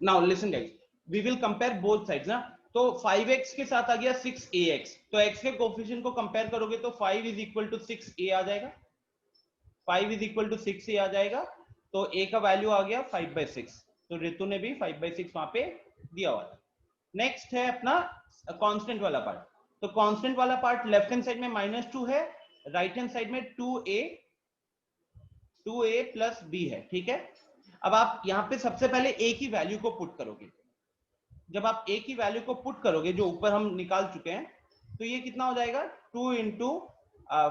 now listen guys, we will compare both sides ना। तो 5x के साथ आ गया 6ax, तो x के कोफिशिएंट को कंपेयर करोगे तो 5 इज इक्वल टू 6a आ जाएगा, 5 इज इक्वल टू 6a आ जाएगा, तो a का वैल्यू आ गया 5/6, तो ऋतु ने भी 5/6 वहां पे दिया हुआ था। नेक्स्ट है अपना कांस्टेंट वाला पार्ट, तो कांस्टेंट वाला पार्ट लेफ्ट हैंड साइड में -2 है, राइट हैंड साइड में 2a प्लस b है, ठीक है। अब आप यहाँ पे सबसे पहले a की वैल्यू को पुट करोगे, जब आप a की वैल्यू को पुट करोगे जो ऊपर हम निकाल चुके हैं, तो ये कितना हो जाएगा 2 इंटू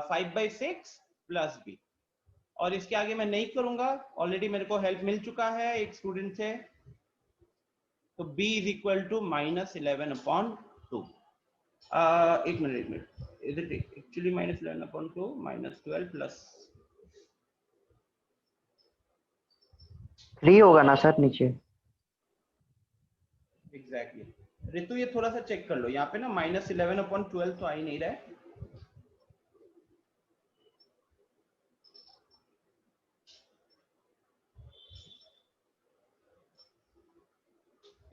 5/6 प्लस b, और इसके आगे मैं नहीं करूंगा, ऑलरेडी मेरे को हेल्प मिल चुका है एक स्टूडेंट से। तो b इज इक्वल टू -11/2। एक minute, is it actually -11/2 -12 plus 3 होगा ना सर नीचे? एग्जैक्टली ऋतु ये थोड़ा सा चेक कर लो, यहाँ पे ना -11/12 तो आ ही नहीं रहा है।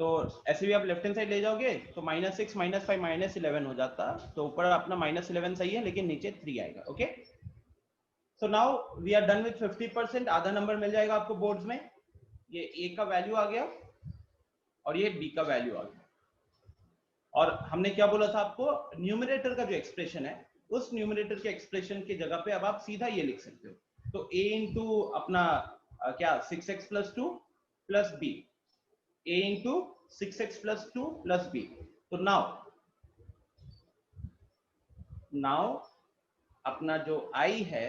तो ऐसे भी आप लेफ्ट हैंड साइड ले जाओगे तो -6 -5 -11 हो जाता, तो ऊपर अपना -11 सही है लेकिन नीचे 3 आएगा। Okay, so now we are done with 50%। आधा नंबर मिल जाएगा आपको बोर्ड्स में। ये ए का वैल्यू आ गया और ये बी का वैल्यू आ गया। और हमने क्या बोला था आपको, न्यूमरेटर का जो एक्सप्रेशन है उस न्यूमरेटर के एक्सप्रेशन की जगह पे अब आप सीधा ये लिख सकते हो, तो a इंटू अपना क्या 6x + 2 + b, a into 6x + 2 + b। तो नाउ अपना जो i है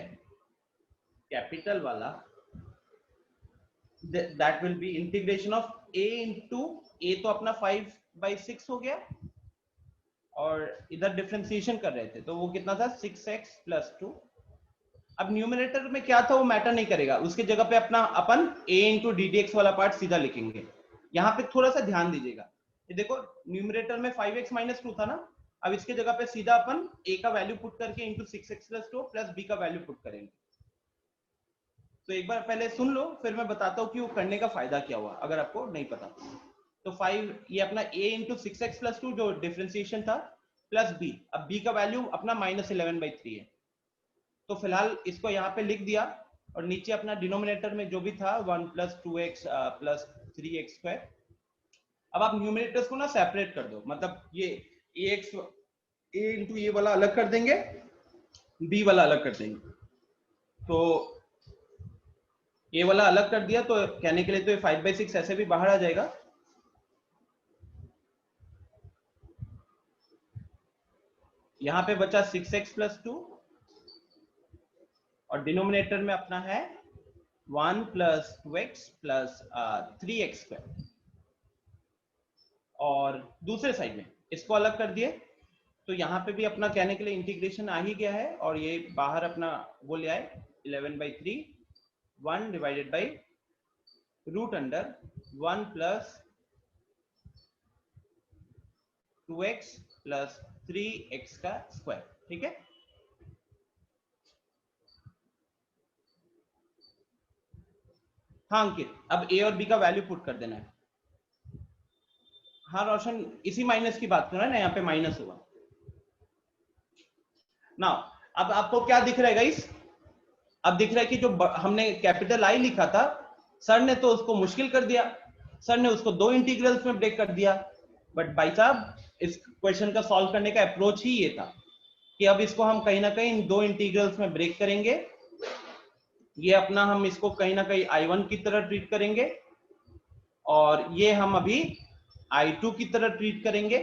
कैपिटल वाला, that will be integration of a into a, तो अपना 5/6 हो गया और इधर डिफरेंशिएशन कर रहे थे तो वो कितना था 6x + 2। अब न्यूमरेटर में क्या था वो मैटर नहीं करेगा, उसकी जगह पे अपन a इंटू ddx वाला पार्ट सीधा लिखेंगे। यहाँ पे थोड़ा सा ध्यान दीजिएगा, ये देखो न्यूमरेटर में 5x - 2 था ना, अब इसके जगह पे सीधा अपन a का वैल्यू पुट करके इंटू 6x + 2 + b का वैल्यू पुट करेंगे। तो एक बार पहले सुन लो, फिर मैं बताता हूँ कि वो करने का फायदा क्या हुआ अगर आपको नहीं पता। तो 5 ये अपना a इंटू 6x + 2 जो डिफरेंशिएशन था प्लस b, अब b का वैल्यू अपना -11/3 है, तो फिलहाल इसको यहाँ पे लिख दिया और नीचे अपना डिनोमिनेटर में जो भी था 1 + 2x + 3x²। अब आप न्यूमरेटर्स को ना सेपरेट कर दो, मतलब ये a इंटू ये वाला अलग कर देंगे, b वाला अलग कर देंगे। तो ये वाला अलग कर दिया तो कहने के लिए तो ये 5/6 ऐसे भी बाहर आ जाएगा। यहाँ पे बचा 6x + 2 और डिनोमिनेटर में अपना है 1 + 2x + 3x²। और दूसरे साइड में इसको अलग कर दिए तो यहाँ पे भी अपना कहने के लिए इंटीग्रेशन आ ही गया है और ये बाहर अपना वो ले आए 11/3 1 डिवाइडेड बाई √1 + 2x + 3x²। ठीक है, हाँ अंकित, अब a और b का वैल्यू पुट कर देना है। हाँ रोशन, इसी माइनस की बात कर रहा है ना, यहाँ पे माइनस होगा ना। अब आपको क्या दिख रहा है गाइस, अब दिख रहा है कि जो हमने कैपिटल I लिखा था सर ने तो उसको मुश्किल कर दिया, सर ने उसको 2 इंटीग्रल्स में ब्रेक कर दिया। बट भाई साहब इस क्वेश्चन का सॉल्व करने का अप्रोच ही ये था कि अब इसको हम कहीं ना कहीं 2 इंटीग्रल्स में ब्रेक करेंगे। ये अपना हम इसको कहीं ना कहीं I1 की तरह ट्रीट करेंगे और ये हम अभी I2 की तरह ट्रीट करेंगे।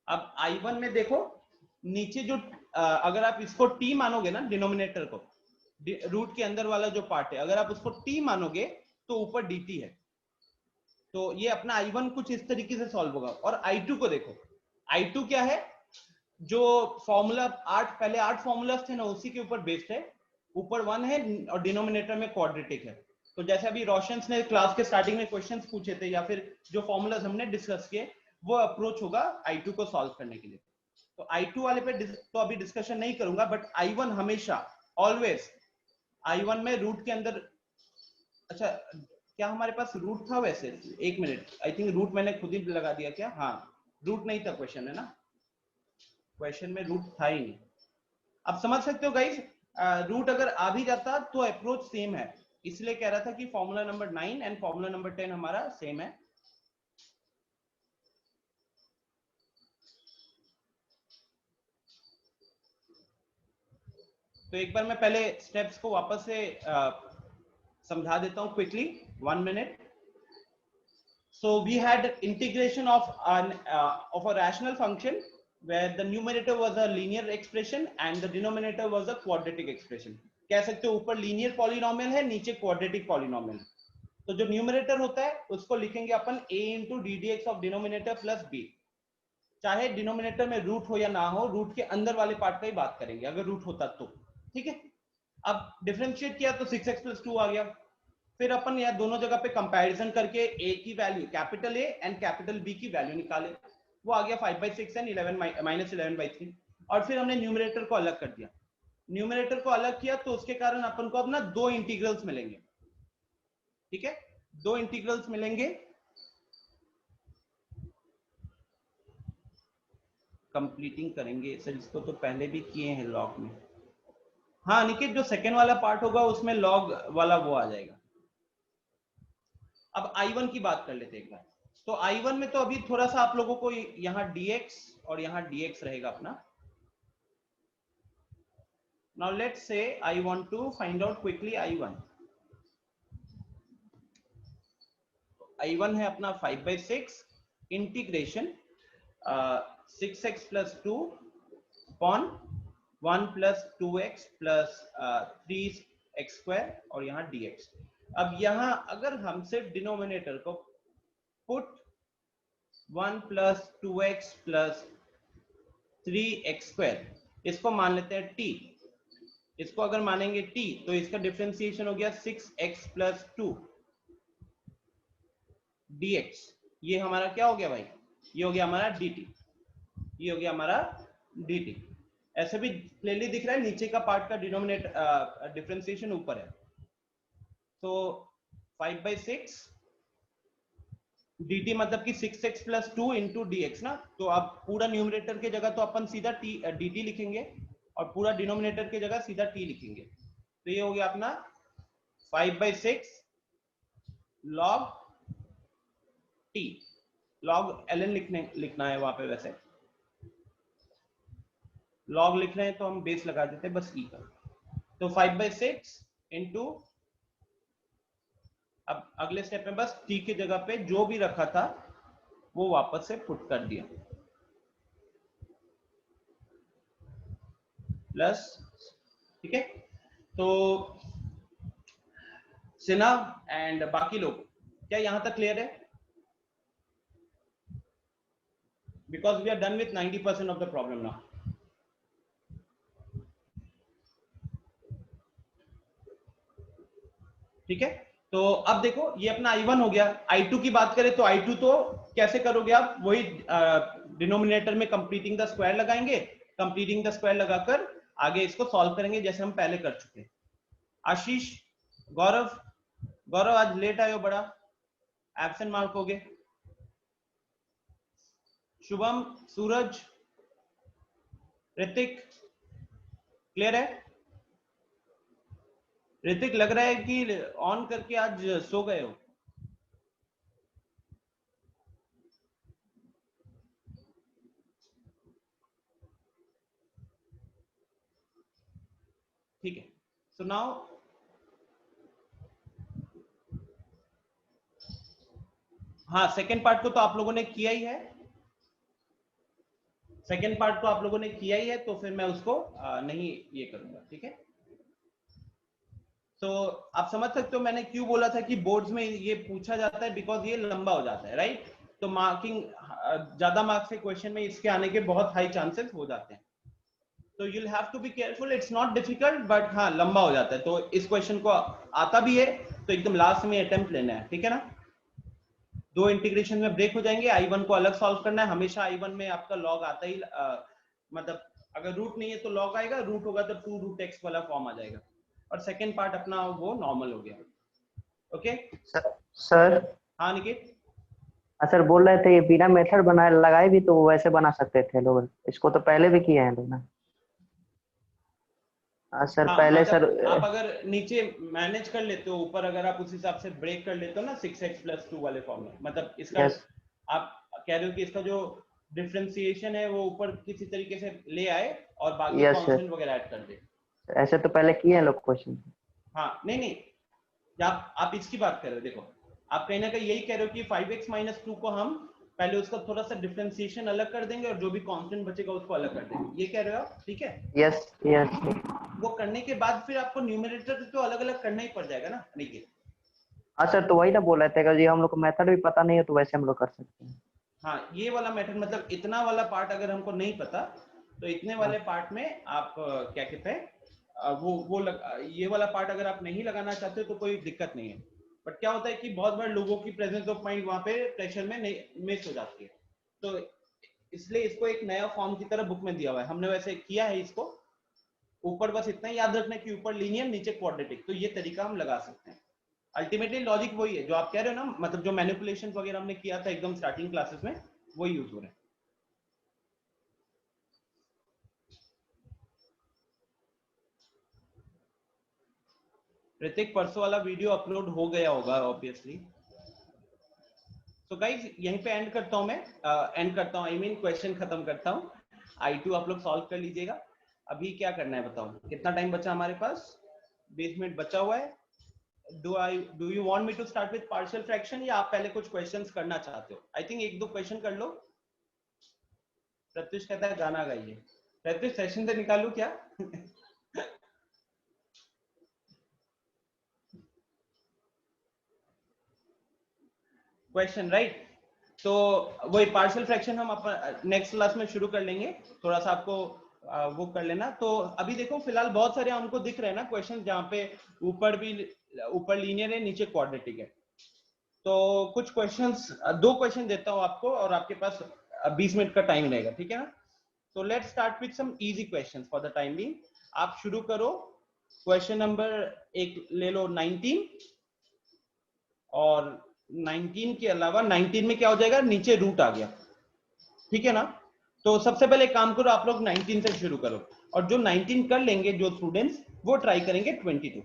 अब I1 में देखो नीचे जो अगर आप इसको t मानोगे ना, डिनोमिनेटर को, रूट के अंदर वाला जो पार्ट है अगर आप उसको t मानोगे तो ऊपर dt है, तो ये अपना I1 कुछ इस तरीके से सॉल्व होगा। और I2 को देखो, I2 क्या है, जो फॉर्मूला 8 पहले 8 फॉर्मूलास थे ना उसी के ऊपर बेस्ड है, ऊपर 1 है और डिनोमिनेटर में क्वाड्रेटिक है। तो जैसे अभी रोशन ने क्लास के स्टार्टिंग में क्वेश्चंस पूछे थे या फिर जो फॉर्मूलाज हमने डिस्कस किए वो अप्रोच होगा I2 को सॉल्व करने के लिए। तो I2 वाले पे तो अभी डिस्कशन नहीं करूंगा, बट I1 हमेशा ऑलवेज I1 में रूट के अंदर, अच्छा क्या हमारे पास रूट था वैसे, एक मिनट, आई थिंक रूट मैंने खुद ही लगा दिया क्या, हाँ रूट नहीं था क्वेश्चन है ना, क्वेश्चन में रूट था ही नहीं। अब समझ सकते हो गाइस, रूट अगर आ भी जाता तो अप्रोच सेम है, इसलिए कह रहा था कि formula number 9 and formula number 10 हमारा सेम है। तो एक बार मैं पहले स्टेप्स को वापस से समझा देता हूं quickly, 1 minute. So we had integration of a rational function where the numerator was a linear expression and the denominator was a quadratic expression. कह सकते हो ऊपर linear polynomial है, नीचे quadratic polynomial। तो जो न्यूमरेटर होता है उसको लिखेंगे अपन a into ddx of denominator plus b, चाहे डिनोमिनेटर में रूट हो या ना हो, रूट के अंदर वाले पार्ट का ही बात करेंगे अगर रूट होता तो। ठीक है, अब डिफरेंशिएट किया तो 6x + 2 आ गया, फिर अपन यह दोनों जगह पे कंपैरिजन करके a की value capital A and capital B की वैल्यू निकाले, वो आ गया 5/6 एंड 11 और फिर हमने न्यूमरेटर को अलग कर दिया। न्यूमरेटर को अलग किया तो उसके कारण अपन को अब ना 2 इंटीग्रल्स मिलेंगे। ठीक है, दो इंटीग्रल्स मिलेंगे, कंप्लीटिंग करेंगे सर, इसको तो पहले भी किए हैं लॉग में। हाँ निकित, जो सेकेंड वाला पार्ट होगा उसमें लॉग वाला वो आ जाएगा। अब I1 की बात कर लेते हैं एक बार। तो I1 में तो अभी थोड़ा सा आप लोगों को यहाँ dx और यहाँ dx रहेगा अपना। Now let's say I want to find out quickly I1. I1 है अपना 5/6 integration 6x plus 2 upon 1 plus 2x plus 3x square और यहाँ dx। अब यहाँ अगर हम सिर्फ डिनोमिनेटर को put 1 plus 2x plus 3x square इसको मान लेते हैं t। इसको अगर मानेंगे t तो इसका डिफरेंशिएशन हो गया 6x plus 2 dx। ये हमारा क्या हो गया भाई, ये हो गया हमारा dt, ये हो गया हमारा dt। ऐसे भी क्लियरली दिख रहा है, नीचे का पार्ट का डिनोमिनेटर डिफरेंशिएशन ऊपर है। तो 5/6 dt मतलब कि 6x plus 2 into dx ना। तो आप पूरा न्यूमरेटर की जगह तो अपन सीधा dt लिखेंगे और पूरा डिनोमिनेटर की जगह सीधा t लिखेंगे। तो ये हो गया अपना 5/6 log t। log ln लिखना है वहां पे, वैसे log लिख रहे हैं तो हम बेस लगा देते हैं बस e का। तो 5/6 इंटू, अब अगले स्टेप में बस t की जगह पे जो भी रखा था वो वापस से पुट कर दिया, प्लस, ठीक है। तो सिन्हा एंड बाकी लोग क्या यहां तक क्लियर है? Because we are done with 90% of the problem now. ठीक है, तो अब देखो ये अपना I1 हो गया। I2 की बात करें तो I2 तो कैसे करोगे आप, वही डिनोमिनेटर में कंप्लीटिंग द स्क्वायर लगाएंगे, कंप्लीटिंग द स्क्वायर लगाकर आगे इसको सॉल्व करेंगे जैसे हम पहले कर चुके। आशीष, गौरव, गौरव आज लेट आए हो बड़ा, एब्सेंट मार्क हो गए। शुभम, सूरज, ऋतिक, क्लियर है? ऋतिक लग रहा है कि ऑन करके आज सो गए हो। ठीक है, सो नाउ हाँ सेकेंड पार्ट को तो आप लोगों ने किया ही है, सेकेंड पार्ट तो आप लोगों ने किया ही है, तो फिर मैं उसको नहीं ये करूंगा। ठीक है, तो आप समझ सकते हो मैंने क्यों बोला था कि बोर्ड्स में ये पूछा जाता है, बिकॉज ये लंबा हो जाता है, राइट। तो मार्किंग ज्यादा मार्क्स के क्वेश्चन में इसके आने के बहुत हाई चांसेस हो जाते हैं। तो you'll have to be careful, it's not difficult, but हाँ लंबा हो जाता है। तो इस क्वेश्चन को आता भी है तो एकदम लास्ट में अटेम्प्ट लेना है, ठीक है ना। दो इंटीग्रेशन में ब्रेक हो जाएंगे, I1 को अलग सॉल्व करना है। हमेशा I1 में आपका लॉग आता ही मतलब अगर रूट नहीं है तो लॉग आएगा, रूट होगा तो 2√x वाला फॉर्म आ जाएगा। और सेकेंड पार्ट अपना वो नॉर्मल हो गया। ओके सर हाँ निकित, सर बोल रहे थे ये बिना मेथड बनाए लगाए भी तो वैसे बना सकते थे लोग, इसको तो पहले भी किए हैं लोग ना। सर हाँ पहले मतलब सर आप अगर नीचे मैनेज कर लेते हो, ऊपर अगर आप उस हिसाब से ब्रेक कर लेते हो ना 6x plus 2 वाले फॉर्म में, मतलब इसका यस आप कह रहे हो कि इसका जो डिफरेंशिएशन है वो ऊपर किसी तरीके से ले आए और बाकी यस सर, कांस्टेंट वगैरह ऐड कर दे। ऐसे तो पहले किए हैं लोग क्वेश्चन। हाँ नहीं नहीं, आप इसकी बात कर रहे हो, देखो आप कहीं ना कहीं यही कह रहे हो कि 5x minus 2 को हम पहले उसका थोड़ा सा डिफरेंशिएशन अलग कर देंगे और जो भी कांस्टेंट बचेगा उसको अलग कर देंगे, ये कह रहे हो आप, ठीक है। यस यस वो करने के बाद फिर आपको न्यूमरेटर तो अलग अलग करना ही पड़ जाएगा ना, देखिए। हाँ सर, तो वही ना बोल रहे थे अगर ये हम लोग को मेथड भी पता नहीं है तो वैसे हम लोग कर सकते हैं। हाँ ये वाला मेथड, मतलब इतना वाला पार्ट अगर हमको नहीं पता तो इतने वाले पार्ट में आप क्या कहते हैं ये वाला पार्ट अगर आप नहीं लगाना चाहते तो कोई दिक्कत नहीं है। बट क्या होता है कि बहुत बार लोगों की प्रेजेंस ऑफ माइंड वहां पे प्रेशर में मिस हो जाती है, तो इसलिए इसको एक नया फॉर्म की तरह बुक में दिया हुआ है, हमने वैसे किया है इसको। ऊपर बस इतना याद रखना कि ऊपर लीनियर नीचे क्वाड्रेटिक, तो ये तरीका हम लगा सकते हैं। अल्टीमेटली लॉजिक वही है जो आप कह रहे हो ना, मतलब जो मैनिपुलेशन वगैरह हमने किया था एकदम स्टार्टिंग क्लासेस में, वही यूज हो रहे हैं। ऋतिक, परसों वाला वीडियो अपलोड हो गया होगा ऑब्वियसली। तो गाइज यहीं पे एंड करता हूं मैं, एंड करता हूं, आई मीन क्वेश्चन खत्म करता हूं। I2 आप लोग सॉल्व कर लीजिएगा। अभी क्या करना है बताओ, कितना टाइम बचा हमारे पास? 20 मिनट बचा हुआ है। Do you want me to start with partial fraction, या आप पहले कुछ क्वेश्चंस करना चाहते हो? आई थिंक एक दो क्वेश्चन कर लो। प्रत्युष कहता है गाना गाइए। प्रत्युष सेशन से निकालू क्या? Question right. तो वही पार्शियल फ्रैक्शन हम नेक्स्ट क्लास में शुरू कर लेंगे। थोड़ा सा आपको वो कर लेना। तो अभी देखो फिलहाल बहुत सारे हमको दिख रहे हैं ना क्वेश्चन, जहाँ पे ऊपर लीनियर है, नीचे क्वाड्रेटिक है। तो कुछ क्वेश्चंस, दो क्वेश्चन देता हूँ आपको, और आपके पास 20 मिनट का टाइम रहेगा, ठीक है ना? तो let's start with some easy questions for the time being. आप शुरू करो। क्वेश्चन नंबर एक ले लो 19, और 19 के अलावा 19 में क्या हो जाएगा, नीचे रूट आ गया, ठीक है ना? तो सबसे पहले काम करो, आप लोग 19 से शुरू करो, और जो 19 कर लेंगे जो स्टूडेंट्स, वो ट्राई करेंगे 22।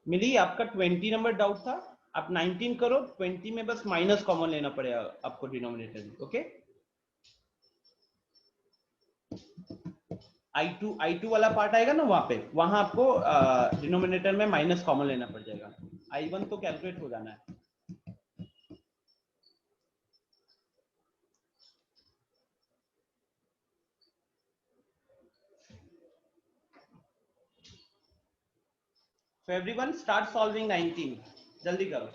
मिली आपका 20 नंबर डाउट था। आप 19 करो, 20 में बस माइनस कॉमन लेना पड़ेगा आपको डिनोमिनेटर में, ओके? I2 वाला पार्ट आएगा ना, वहां आपको डिनोमिनेटर में माइनस कॉमन लेना पड़ जाएगा। I1 तो कैलकुलेट हो जाना है। So everyone start solving 19, जल्दी करो।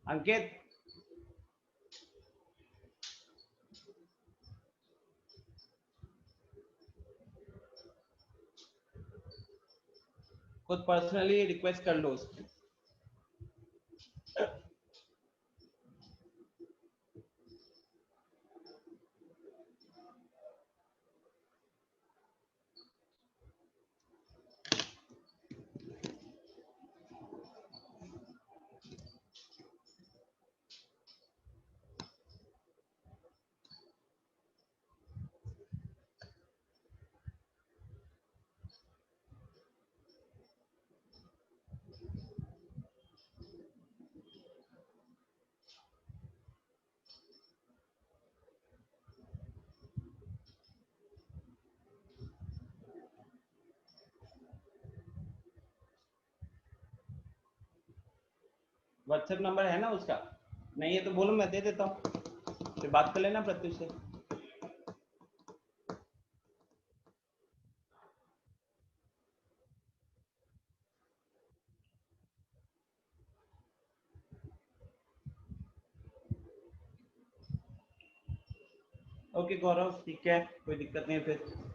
अंकित, खुद पर्सनली रिक्वेस्ट कर लो उसकी। व्हाट्सएप नंबर है ना उसका? नहीं है तो बोलो, मैं दे देता हूँ, फिर बात कर लेना प्रत्युष से। ओके गौरव, ठीक है, कोई दिक्कत नहीं है फिर।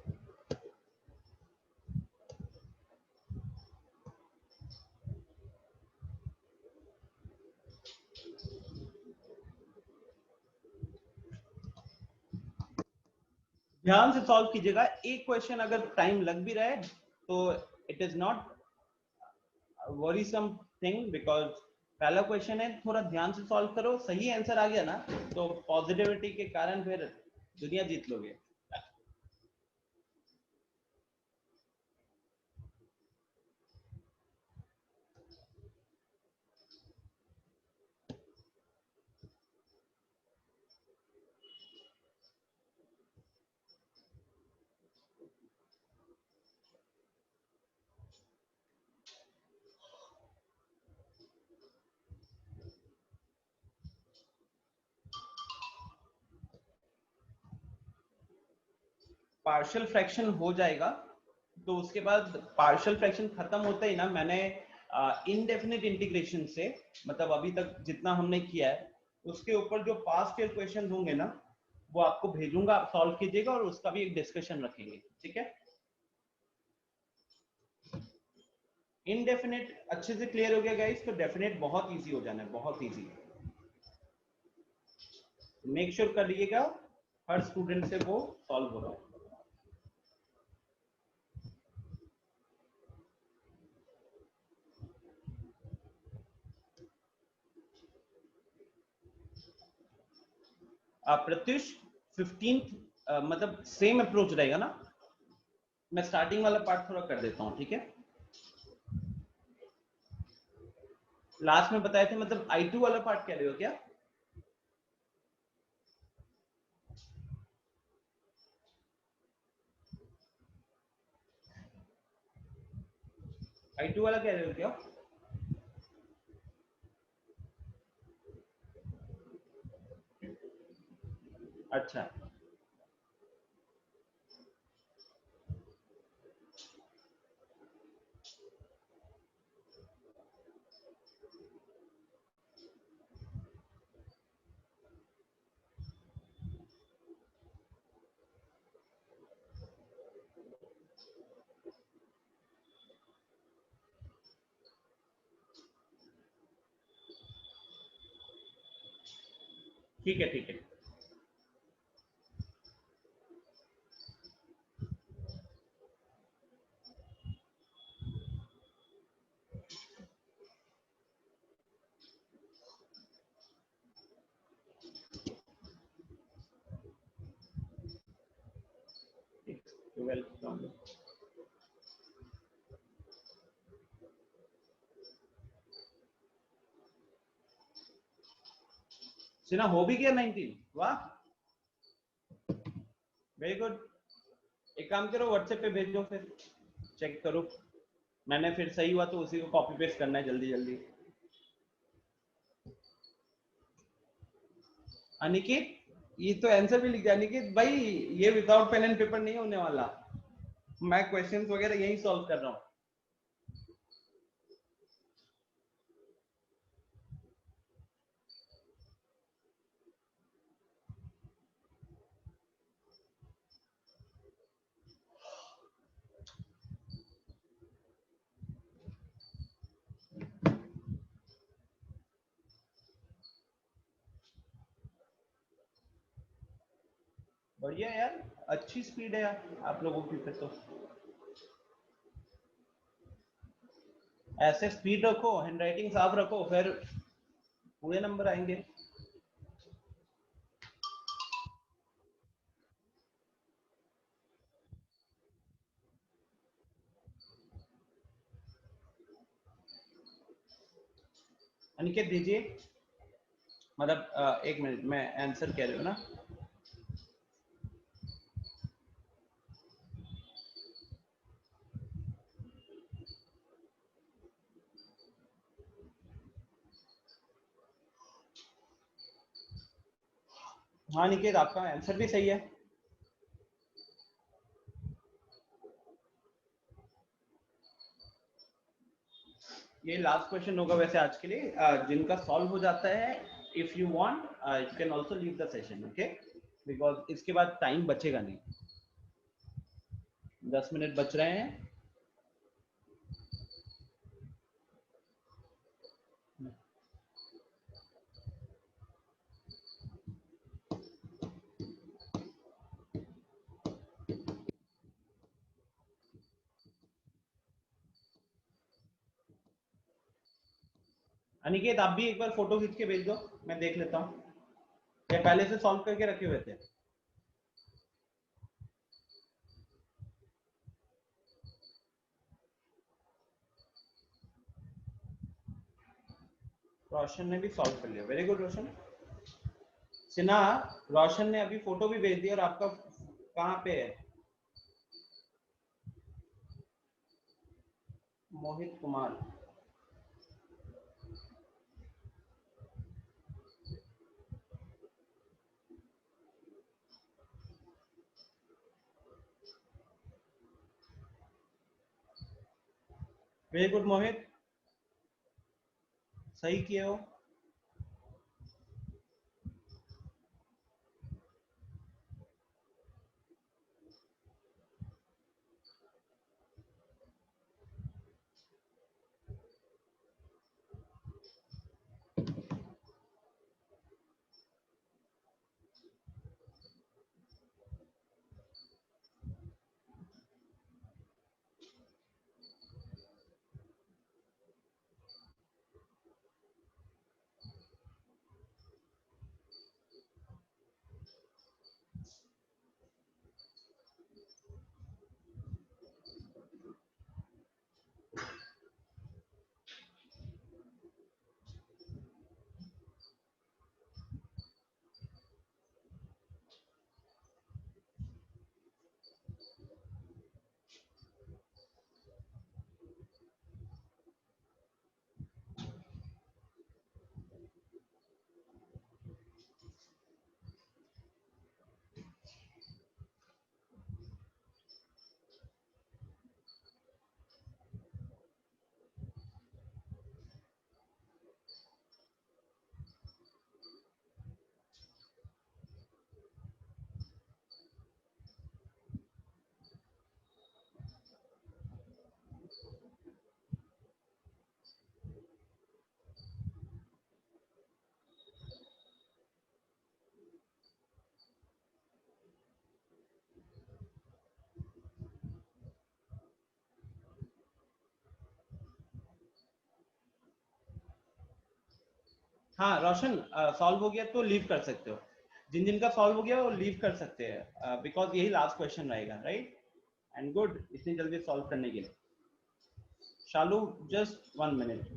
ध्यान से सॉल्व कीजिएगा। एक क्वेश्चन अगर टाइम लग भी रहा है तो it is not worrisome thing, because पहला क्वेश्चन है, थोड़ा ध्यान से सॉल्व करो। सही आंसर आ गया ना, तो पॉजिटिविटी के कारण फिर दुनिया जीत लोगे। पार्शियल फ्रैक्शन हो जाएगा तो उसके बाद पार्शियल फ्रैक्शन खत्म होता ही ना, मैंने इनडेफिनिट इंटीग्रेशन से, मतलब अभी तक जितना हमने किया है उसके ऊपर जो पास्ट ईयर क्वेश्चन होंगे ना वो आपको भेजूंगा, आप सॉल्व कीजिएगा और उसका भी एक डिस्कशन रखेंगे, ठीक है। इनडेफिनिट अच्छे से क्लियर हो गया गाइस, तो डेफिनेट बहुत इजी हो जाना है, बहुत इजी। मेक श्योर कर लीजिएगा हर स्टूडेंट से वो सॉल्व हो रहा है। प्रत्युष 15th मतलब सेम अप्रोच रहेगा ना, मैं स्टार्टिंग वाला पार्ट थोड़ा कर देता हूँ, ठीक है। लास्ट में बताए थे, मतलब I2 वाला पार्ट कह रहे हो क्या? I2 वाला कह रहे हो क्या? अच्छा, ठीक है ठीक है। वेलकम। सिन्हा हो भी गया 19, वाह वेरी गुड। एक काम करो व्हाट्सएप पे भेज दो, फिर चेक करो, मैंने फिर सही हुआ तो उसी को कॉपी पेस्ट करना है जल्दी जल्दी। अनिकेत ये तो आंसर भी लिख दिया अनिकेत भाई, ये विदाउट पेन एंड पेपर नहीं होने वाला, मैं क्वेश्चंस वगैरह यही सॉल्व कर रहा हूँ। बढ़िया यार, अच्छी स्पीड है यार आप लोगों की, फिर तो ऐसे स्पीड रखो, हैंडराइटिंग साफ रखो, फिर पूरे नंबर आएंगे। अनिकेत दीजिए, मतलब एक मिनट, मैं आंसर कह रही हूँ ना। हाँ निकेत आपका आंसर भी सही है। ये लास्ट क्वेश्चन होगा वैसे आज के लिए, जिनका सॉल्व हो जाता है, if you want you can also leave the session, okay, because इसके बाद टाइम बचेगा नहीं, 10 मिनट बच रहे हैं। अनिकेत आप भी एक बार फोटो खींच के भेज दो, मैं देख लेता हूँ, या पहले से सॉल्व करके रखे हुए थे। रोशन ने भी सॉल्व कर लिया, वेरी गुड रोशन। सिन्हा, रोशन ने अभी फोटो भी भेज दिया, और आपका कहाँ पे है? मोहित कुमार, वेरी गुड मोहित, सही किए हो। हाँ रोशन, सॉल्व हो गया तो लीव कर सकते हो। जिन जिन का सॉल्व हो गया वो लीव कर सकते हैं, बिकॉज यही लास्ट क्वेश्चन रहेगा, राइट। एंड गुड, इतनी जल्दी सॉल्व करने के लिए। शालू, जस्ट 1 मिनट,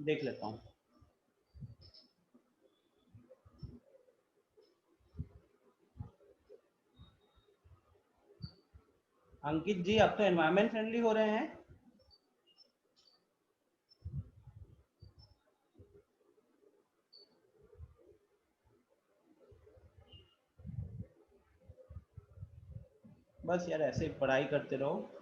देख लेता हूँ। अंकित जी, आप तो एनवायरमेंट फ्रेंडली हो रहे हैं। बस यार ऐसे ही पढ़ाई करते रहो।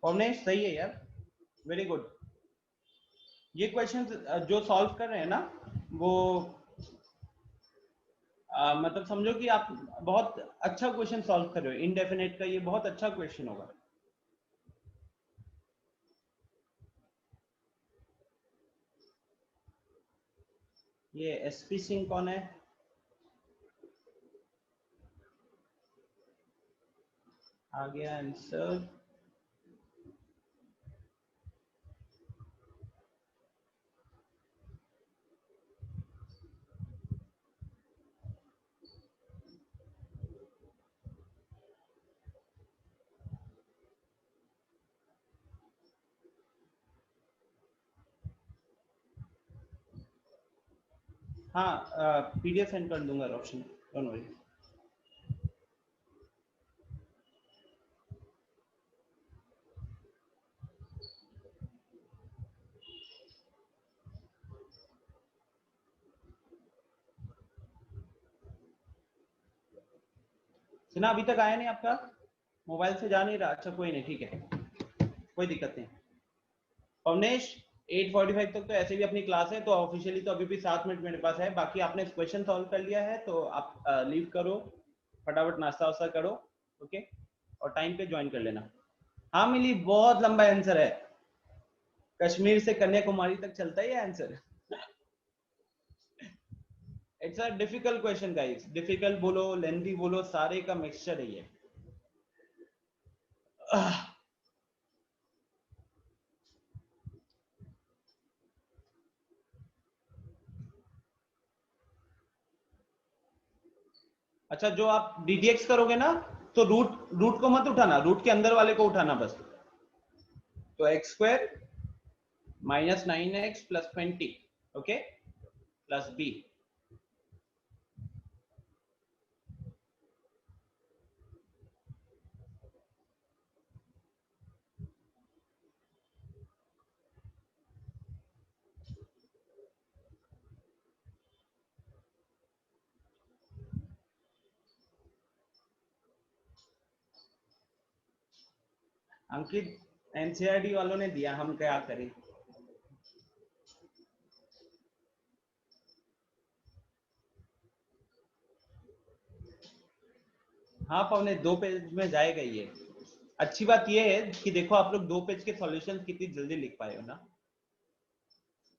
पवनेश सही है यार, वेरी गुड। ये क्वेश्चन जो सॉल्व कर रहे हैं ना, वो मतलब समझो कि आप बहुत अच्छा क्वेश्चन सॉल्व कर रहे हो। इनडेफिनेट का ये बहुत अच्छा क्वेश्चन होगा। ये एसपी सिंह कौन है? आ गया आंसर। हाँ, पीडीएफ सेंड कर दूंगा रोशन, डोंट वरी। सिन्हा अभी तक आया नहीं आपका? मोबाइल से जा नहीं रहा? अच्छा कोई नहीं, ठीक है, कोई दिक्कत नहीं। पवनेश, 8:45 तक तो ऐसे भी अपनी क्लास है, तो ऑफिशियली तो अभी भी 7 मिनट मेरे पास है। बाकी आपने क्वेश्चन सॉल्व कर लिया है तो आप लीव करो, फटाफट नाश्ता वास्ता करो, ओके, और टाइम पे ज्वाइन कर लेना। हाँ मिली, बहुत लंबा आंसर है, कश्मीर से कन्याकुमारी तक चलता है ये answer. It's a difficult question guys, difficult बोलो, लेंथी बोलो, सारे का मिक्सचर है ये। अच्छा, जो आप डीडीएक्स करोगे ना, तो रूट रूट को मत उठाना, रूट के अंदर वाले को उठाना बस। तो x square minus 9x plus 20, okay, plus b। अंकित, एनसीईआरटी वालों ने दिया, हम क्या करें। हाँ पवने, 2 पेज में जाएगा ये। अच्छी बात ये है कि देखो आप लोग 2 पेज के सॉल्यूशन कितनी जल्दी लिख पाए हो ना।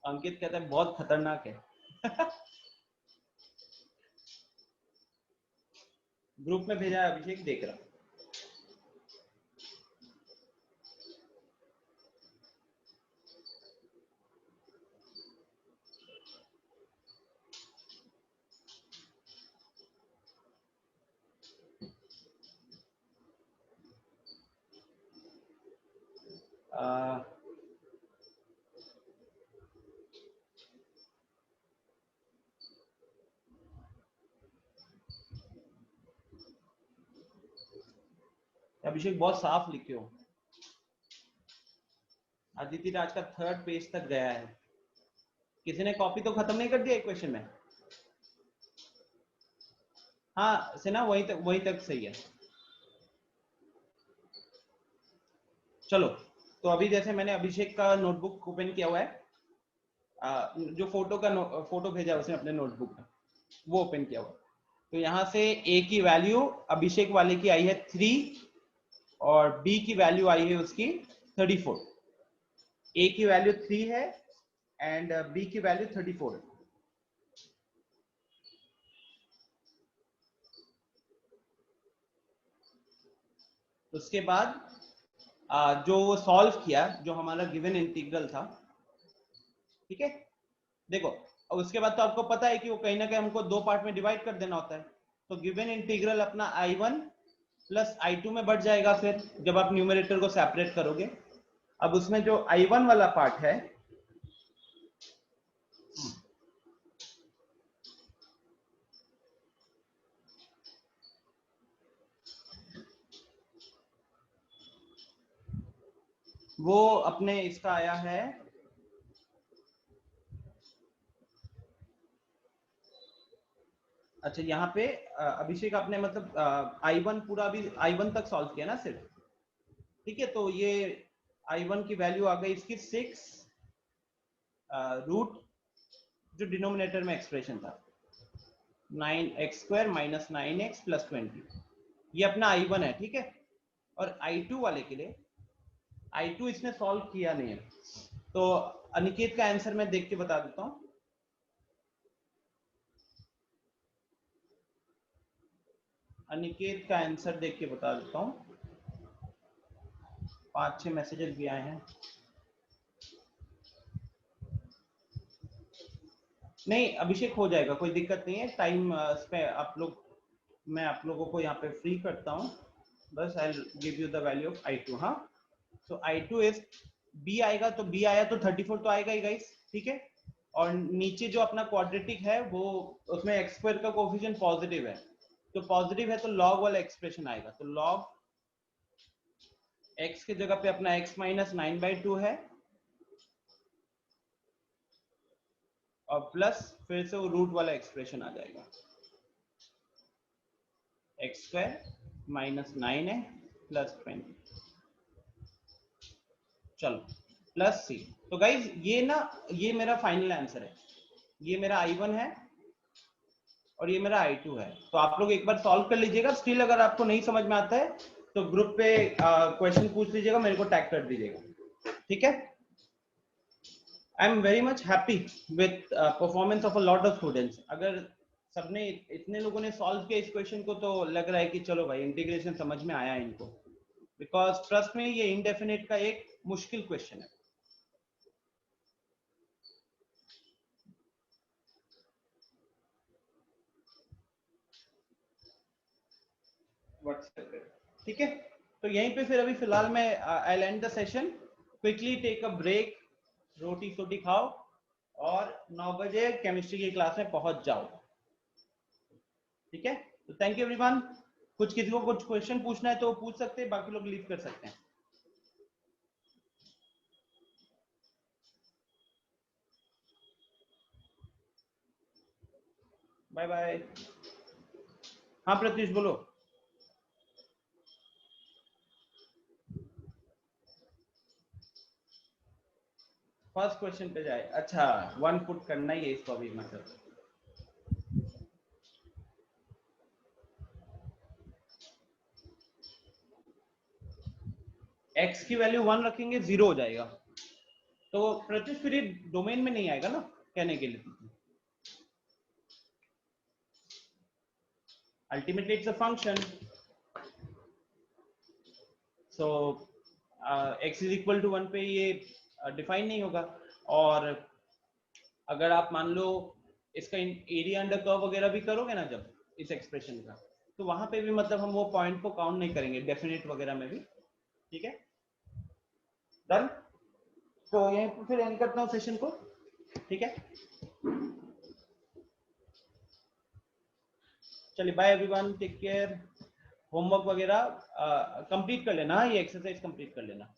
अंकित कहता है बहुत खतरनाक है। ग्रुप में भेजा है अभिषेक, देख रहा। अभिषेक बहुत साफ लिखे हो। अदिति राज का 3rd पेज तक गया है। किसी ने कॉपी तो खत्म नहीं कर दिया इक्वेशन में? हाँ से ना, वही तक सही है। चलो, तो अभी जैसे मैंने अभिषेक का नोटबुक ओपन किया हुआ है, जो फोटो भेजा उसने अपने नोटबुक में, वो ओपन किया हुआ। तो यहाँ से a की वैल्यू अभिषेक वाले की आई है 3 और b की वैल्यू आई है उसकी 34। a की वैल्यू 3 है एंड b की वैल्यू 34 है। उसके बाद जो वो सॉल्व किया, जो हमारा गिवन इंटीग्रल था, ठीक है, देखो, और उसके बाद तो आपको पता है कि वो कहीं ना कहीं हमको 2 पार्ट में डिवाइड कर देना होता है। तो गिवन इंटीग्रल अपना I1 प्लस I2 में बढ़ जाएगा फिर जब आप न्यूमरेटर को सेपरेट करोगे। अब उसमें जो I1 वाला पार्ट है, वो अपने इसका आया है, अच्छा यहाँ पे अभिषेक आपने मतलब I1 पूरा भी I1 तक सॉल्व किया ना सिर्फ, ठीक है। तो ये I1 की वैल्यू आ गई इसकी 6 रूट, जो डिनोमिनेटर में एक्सप्रेशन था 9x² माइनस 9x प्लस 20, ये अपना I1 है, ठीक है। और I2 वाले के लिए, I2 इसने सॉल्व किया नहीं है, तो अनिकेत का आंसर मैं देख के बता देता हूं। अनिकेत का आंसर देख के बता देता हूं, 5-6 मैसेजेस भी आए हैं। नहीं अभिषेक, हो जाएगा, कोई दिक्कत नहीं है। टाइम पे आप लोग, मैं आप लोगों को यहाँ पे फ्री करता हूँ, बस I give you the value of I2। हाँ, सो I2 इज b आएगा, तो b आया तो 34 तो आएगा ही गाइस, ठीक है। और नीचे जो अपना क्वाड्रेटिक है वो, उसमें x² का कोफिशिएंट पॉजिटिव है, तो पॉजिटिव है तो लॉग वाला एक्सप्रेशन आएगा। तो लॉग x की जगह पे अपना x माइनस 9/2 है और प्लस फिर से वो रूट वाला एक्सप्रेशन आ जाएगा, x² माइनस 9 है प्लस 20, चलो प्लस c। तो गाइज ये ना, ये मेरा फाइनल आंसर है, ये मेरा I1 है और ये मेरा I2 है। तो आप लोग एक बार सॉल्व कर लीजिएगा। स्टिल अगर आपको नहीं समझ में आता है तो ग्रुप पे क्वेश्चन पूछ लीजिएगा, मेरे को टैग कर दीजिएगा, ठीक है। I am very much happy with performance of a lot of students. अगर सबने, इतने लोगों ने सॉल्व किया इस क्वेश्चन को, तो लग रहा है कि चलो भाई इंटीग्रेशन समझ में आया इनको, बिकॉज ट्रस्ट में ये इंडेफिनिट का एक मुश्किल क्वेश्चन है। ठीक है, तो यहीं पे फिर अभी फिलहाल मैं I end the session, quickly take a break, रोटी सोटी खाओ और 9 बजे केमिस्ट्री की क्लास में पहुंच जाओ। ठीक है, तो थैंक यू एवरीवन। कुछ किसी को कुछ क्वेश्चन पूछना है तो पूछ सकते हैं, बाकी लोग लीव कर सकते हैं। Bye bye. हाँ प्रत्युष बोलो। फर्स्ट क्वेश्चन पे जाए। अच्छा, 1 पुट करना ही है इसको अभी, मतलब x की वैल्यू 1 रखेंगे 0 हो जाएगा। तो प्रत्युष फिर ये डोमेन में नहीं आएगा ना कहने के लिए। Ultimately it's a function, so x is equal to 1 पे ये डिफाइन नहीं होगा। और अगर आप मान लो इसका एरिया अंडर कर्व वगैरह भी करोगे ना जब इस एक्सप्रेशन का, तो वहां पे भी मतलब हम वो पॉइंट को काउंट नहीं करेंगे डेफिनेट वगैरह में भी। ठीक है, डन। तो यहीं पे फिर एंड करता हूँ सेशन को। ठीक है, चलिए bye everyone, take care. Homework वगैरह कंप्लीट कर लेना, ये एक्सरसाइज कंप्लीट कर लेना।